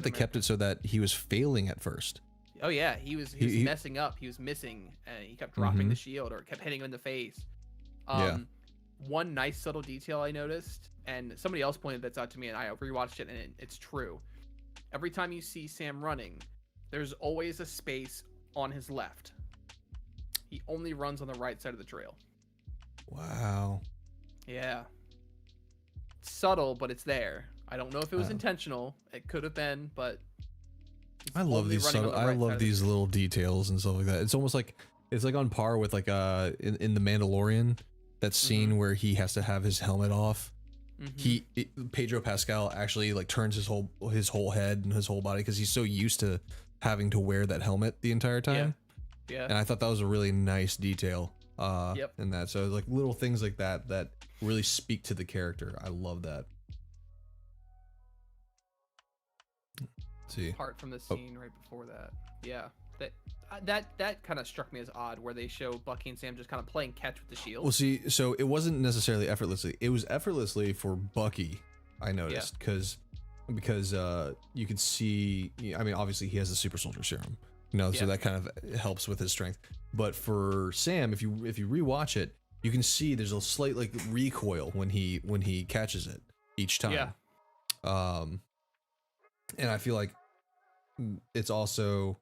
they kept it so that he was failing at first. Oh yeah, he was messing up. He was missing, and he kept dropping the shield or kept hitting him in the face. One nice subtle detail I noticed, and somebody else pointed this out to me, and I rewatched it, and it's true. Every time you see Sam running, there's always a space on his left. He only runs on the right side of the trail. Wow. Yeah. It's subtle, but it's there. I don't know if it was intentional. It could have been, but I love these subtle, I love these little details and stuff like that. It's almost like it's like on par with like in the Mandalorian, that scene where he has to have his helmet off Pedro Pascal actually like turns his whole head and his whole body because he's so used to having to wear that helmet the entire time. Yeah. And I thought that was a really nice detail Yep. in that. So like little things like that really speak to the character. I love that. Let's see. Apart from the scene right before that. Yeah. That kind of struck me as odd, where they show Bucky and Sam just kind of playing catch with the shield. Well, see, so it wasn't necessarily effortlessly. It was effortlessly for Bucky, I noticed, because you could see. I mean, obviously he has the super soldier serum, so that kind of helps with his strength. But for Sam, if you rewatch it, you can see there's a slight like recoil when he catches it each time. Yeah. And I feel like it's also.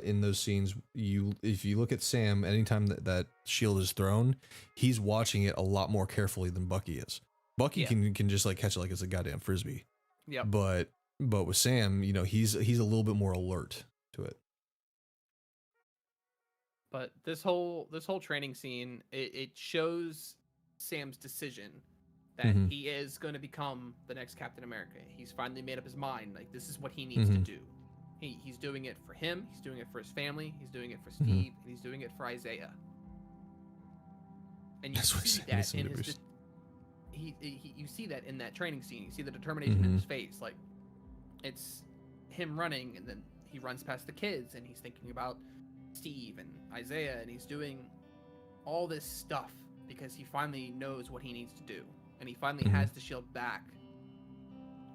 In those scenes, if you look at Sam, anytime that shield is thrown, he's watching it a lot more carefully than Bucky is. Bucky can just like catch it like it's a goddamn frisbee. Yeah. But with Sam, he's a little bit more alert to it. But this whole training scene, it shows Sam's decision that he is going to become the next Captain America. He's finally made up his mind. Like, this is what he needs to do. He's doing it for him. He's doing it for his family. He's doing it for Steve. And he's doing it for Isaiah. And you see that in his. You see that in that training scene. You see the determination in his face. Like, it's him running, and then he runs past the kids, and he's thinking about Steve and Isaiah, and he's doing all this stuff because he finally knows what he needs to do, and he finally has the shield back.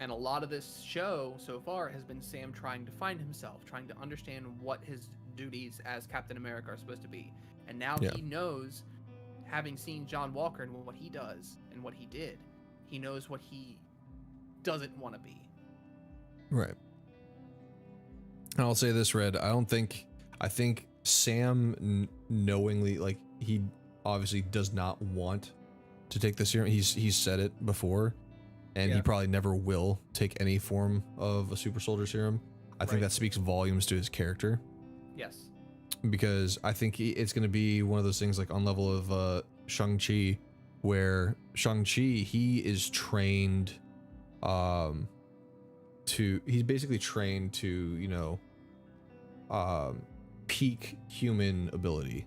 And a lot of this show so far has been Sam trying to find himself, trying to understand what his duties as Captain America are supposed to be. And now he knows, having seen John Walker and what he does and what he did, he knows what he doesn't want to be. Right. And I'll say this, Red. I think Sam knowingly, like, he obviously does not want to take the serum. He's said it before. And he probably never will take any form of a super soldier serum. I think that speaks volumes to his character. Yes. Because I think it's going to be one of those things like on level of Shang Chi, where Shang Chi, he is trained he's basically trained to, peak human ability.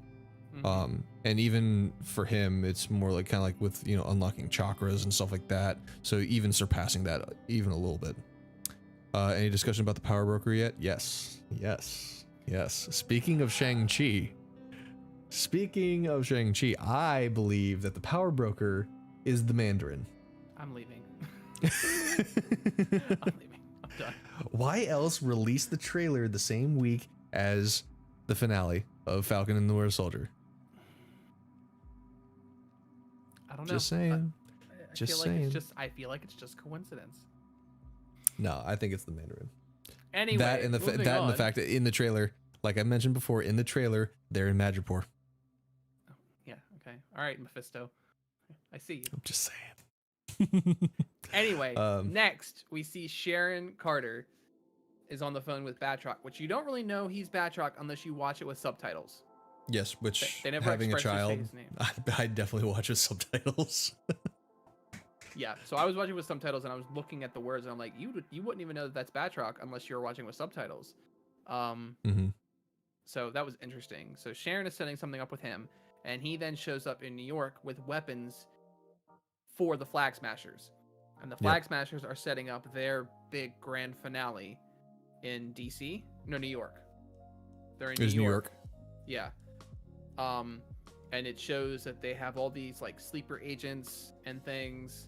And even for him, it's more like kind of like with, unlocking chakras and stuff like that. So even surpassing that even a little bit. Any discussion about the power broker yet? Yes. Speaking of Shang-Chi, I believe that the power broker is the Mandarin. I'm leaving. I'm done. Why else release the trailer the same week as the finale of Falcon and the Winter Soldier? I don't know. Just saying. I feel like it's just coincidence. No, I think it's the Mandarin. Anyway, that and the fact that in the trailer, like I mentioned before, in the trailer they're in Madripoor. Oh, yeah. Okay. All right, Mephisto. I see you. I'm just saying. Anyway, next we see Sharon Carter is on the phone with Batroc, which you don't really know he's Batroc unless you watch it with subtitles. Yes, which they never having a child, his name. I definitely watch with subtitles. Yeah, so I was watching with subtitles and I was looking at the words and I'm like, you wouldn't even know that that's Batroc unless you were watching with subtitles. So that was interesting. So Sharon is setting something up with him, and he then shows up in New York with weapons for the Flag Smashers, and the Flag Smashers are setting up their big grand finale in DC. No, New York. They're in New York. Yeah. And it shows that they have all these like sleeper agents and things,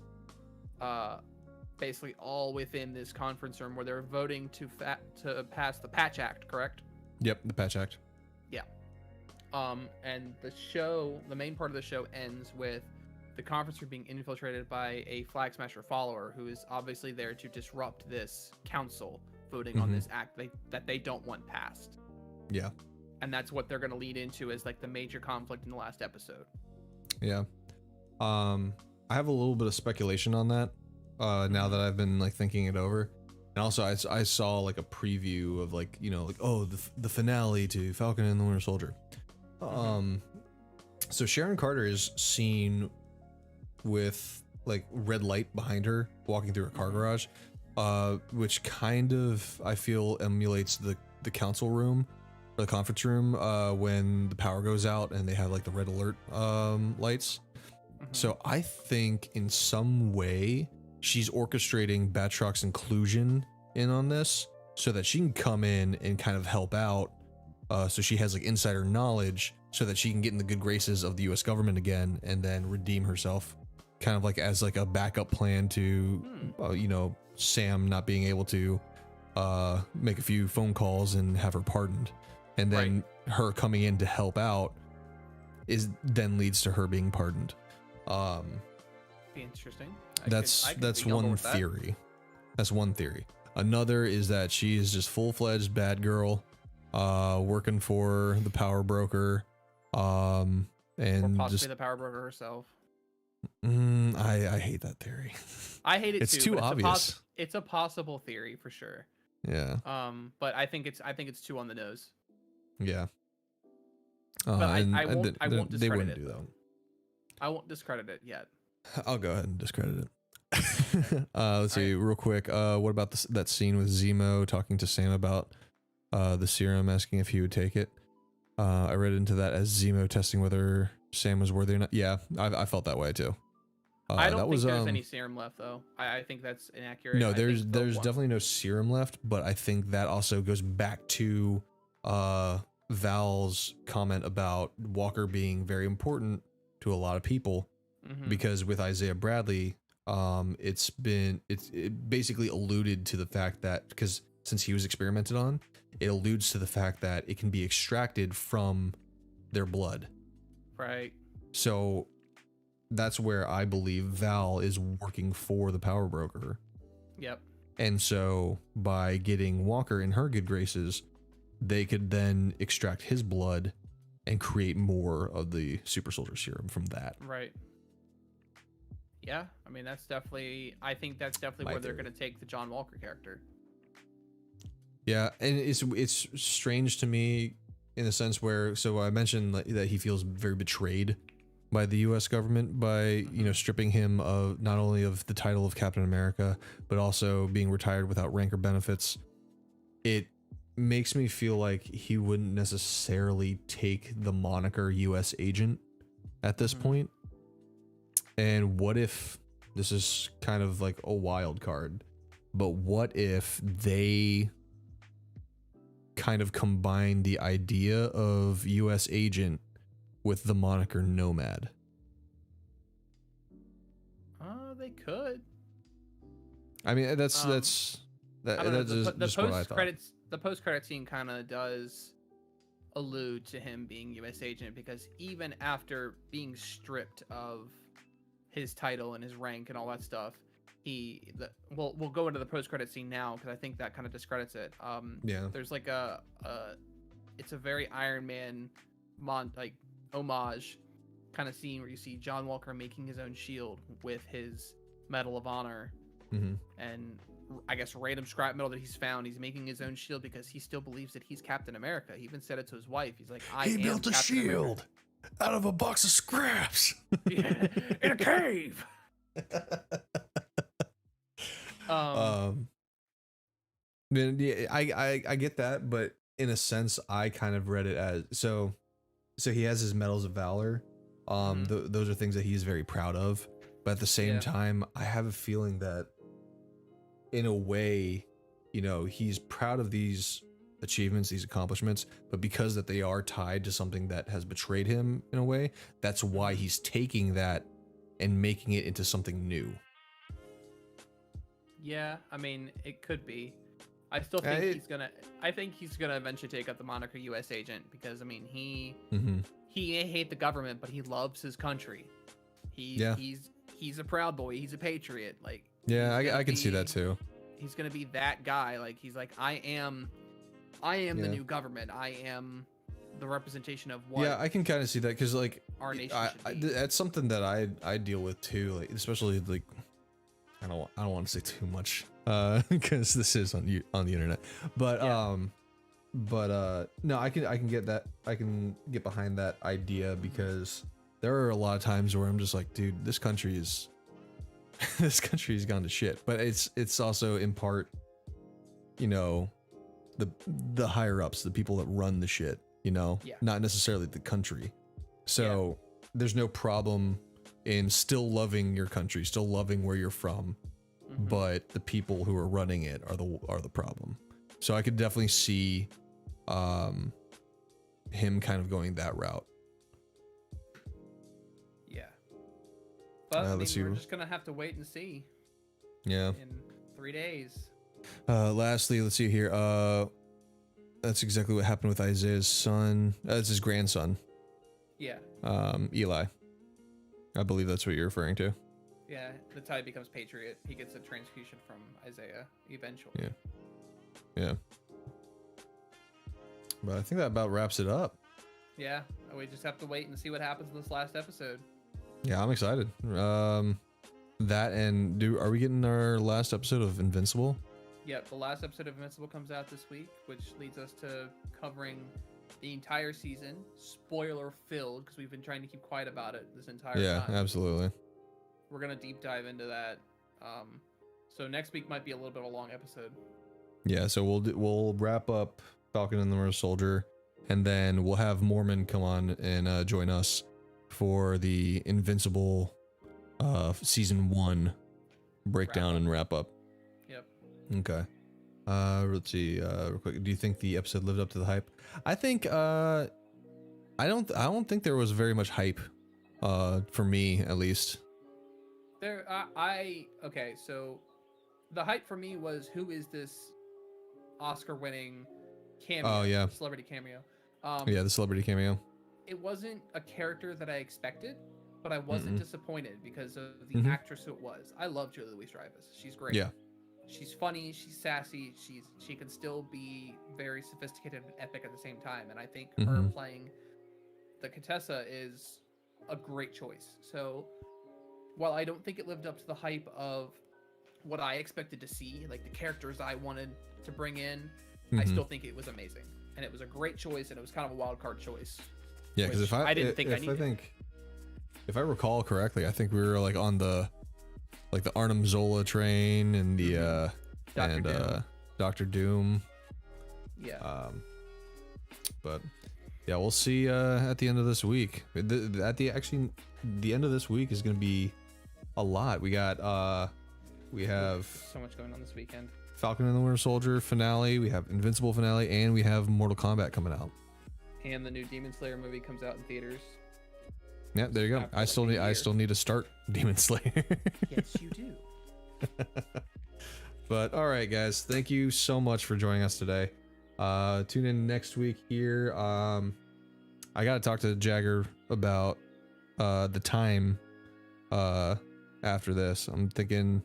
basically all within this conference room where they're voting to pass the Patch Act, correct? Yep, the Patch Act. Yeah. And the main part of the show ends with the conference room being infiltrated by a Flag Smasher follower who is obviously there to disrupt this council voting on this act that they don't want passed. Yeah. And that's what they're going to lead into as like the major conflict in the last episode. Yeah. I have a little bit of speculation on that now that I've been like thinking it over. And also I saw like a preview of like, the finale to Falcon and the Winter Soldier. So Sharon Carter is seen with like red light behind her walking through a car garage, which kind of I feel emulates the council room or the conference room when the power goes out and they have like the red alert lights. So I think in some way she's orchestrating Batroc's inclusion in on this so that she can come in and kind of help out. So she has like insider knowledge so that she can get in the good graces of the US government again and then redeem herself, kind of like as like a backup plan to, you know, Sam not being able to make a few phone calls and have her pardoned. And then her coming in to help out then leads to her being pardoned. Be interesting. That's one theory. That's one theory. Another is that she is just full-fledged bad girl, working for the power broker, and or possibly just the power broker herself. I hate that theory. I hate it it's too. too But obvious. It's a possible theory for sure. Yeah. But I think it's too on the nose. Yeah. But I won't discredit they wouldn't it. do that. I won't discredit it yet. I'll go ahead and discredit it. Let's see real quick. What about that scene with Zemo talking to Sam about the serum, asking if he would take it? I read into that as Zemo testing whether Sam was worthy or not. Yeah, I felt that way too. I don't think there's any serum left though. I think that's inaccurate. No, there's definitely no serum left, but I think that also goes back to Val's comment about Walker being very important to a lot of people, because with Isaiah Bradley, it basically alluded to the fact that, because since he was experimented on, it alludes to the fact that it can be extracted from their blood. Right. So that's where I believe Val is working for the power broker. Yep. And so by getting Walker in her good graces, they could then extract his blood and create more of the super soldier serum from that. Right. Yeah, I mean I think that's definitely where they're going to take the John Walker character. Yeah, and it's strange to me in the sense where, so I mentioned that he feels very betrayed by the US government by, you know, stripping him of not only of the title of Captain America, but also being retired without rank or benefits. It makes me feel like he wouldn't necessarily take the moniker US agent at this point. And what if, this is kind of like a wild card, but what if they kind of combine the idea of US agent with the moniker Nomad? They could. I mean, that's just what I thought. The post-credit scene kind of does allude to him being U.S. agent, because even after being stripped of his title and his rank and all that stuff, we'll go into the post-credit scene now because I think that kind of discredits it. Yeah. There's like it's a very Iron Man homage kind of scene where you see John Walker making his own shield with his Medal of Honor, and I guess random scrap metal that he's found. He's making his own shield because he still believes that he's Captain America. He even said it to his wife. He's like, he built a Captain shield America out of a box of scraps in a cave. Yeah, I get that, but in a sense, I kind of read it as so he has his medals of valor. Those are things that he's very proud of, but at the same time, I have a feeling that in a way, you know, he's proud of these achievements, these accomplishments, but because that they are tied to something that has betrayed him in a way, that's why he's taking that and making it into something new. Yeah, I mean, it could be. I still think he's gonna eventually take up the moniker U.S. agent, because I mean he may hate the government, but he loves his country. He's a proud boy. He's a patriot. Like, yeah, I can see that too. He's gonna be that guy. Like, he's like, I am the new government. I am the representation of what. Yeah, I can kind of see that, because like our nation should be. That's something that I deal with too. Like, especially like I don't want to say too much because this is on the internet. But no, I can get that. I can get behind that idea, because there are a lot of times where I'm just like, dude, this country is this country's gone to shit. But it's also in part, you know, the higher ups, the people that run the shit, you know, not necessarily the country. So there's no problem in still loving your country, still loving where you're from, but the people who are running it are the problem. So I could definitely see him kind of going that route. Yeah. But I mean, let's see. we're just gonna have to wait and see. Yeah. In 3 days. Lastly, let's see here. That's exactly what happened with Isaiah's son. That's his grandson. Yeah. Eli. I believe that's what you're referring to. Yeah, the Tide becomes Patriot. He gets a transfusion from Isaiah eventually. Yeah. But I think that about wraps it up. Yeah, we just have to wait and see what happens in this last episode. Yeah, I'm excited. That and are we getting our last episode of Invincible? Yep, the last episode of Invincible comes out this week, which leads us to covering the entire season, spoiler filled, because we've been trying to keep quiet about it this entire time. Yeah, absolutely. We're gonna deep dive into that. So next week might be a little bit of a long episode. Yeah, so we'll wrap up Falcon and the Winter Soldier, and then we'll have Mormon come on and join us for the Invincible season 1 breakdown and wrap up. Yep. Okay. Let's see. Real quick. Do you think the episode lived up to the hype? I think. I don't think there was very much hype. For me at least. Okay. So, the hype for me was, who is this Oscar-winning cameo? Oh yeah. Celebrity cameo. Yeah, the celebrity cameo. It wasn't a character that I expected, but I wasn't disappointed because of the actress who it was. I love Julia Louis-Dreyfus. She's great. Yeah. She's funny, she's sassy, she can still be very sophisticated and epic at the same time, and I think her playing the Contessa is a great choice. So while I don't think it lived up to the hype of what I expected to see, like the characters I wanted to bring in, I still think it was amazing. And it was a great choice, and it was kind of a wild card choice. Yeah, because if I recall correctly, I think we were like on the Arnim Zola train and the Doctor Doom. Yeah. But yeah, we'll see at the end of this week. The end of this week is going to be a lot. We have so much going on this weekend. Falcon and the Winter Soldier finale, we have Invincible finale, and we have Mortal Kombat coming out. And the new Demon Slayer movie comes out in theaters. Yeah, there you go. I still need to start Demon Slayer. Yes, you do. But all right, guys, thank you so much for joining us today. Tune in next week here. I gotta talk to Jagger about the time after this. I'm thinking,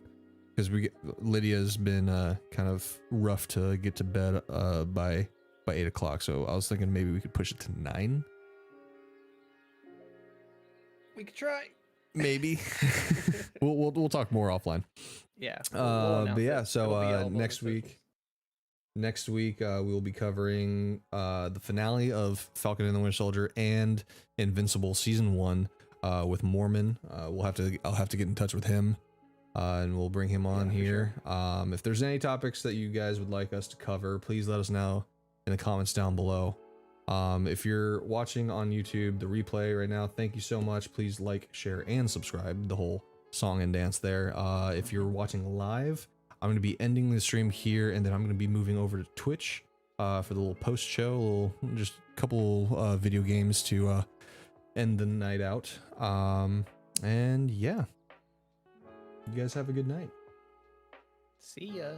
because Lydia's been kind of rough to get to bed by 8 o'clock, so I was thinking maybe we could push it to 9. We could try. Maybe. we'll talk more offline. Yeah. But yeah, so next week we will be covering the finale of Falcon and the Winter Soldier and Invincible season 1 with Mormon. I'll have to get in touch with him and we'll bring him on here. Sure. If there's any topics that you guys would like us to cover, please let us know in the comments down below. If you're watching on YouTube, the replay right now, thank you so much. Please like, share, and subscribe. The whole song and dance there. If you're watching live, I'm going to be ending the stream here, and then I'm going to be moving over to Twitch for the little post show, just a couple video games to end the night out. And yeah, you guys have a good night. See ya.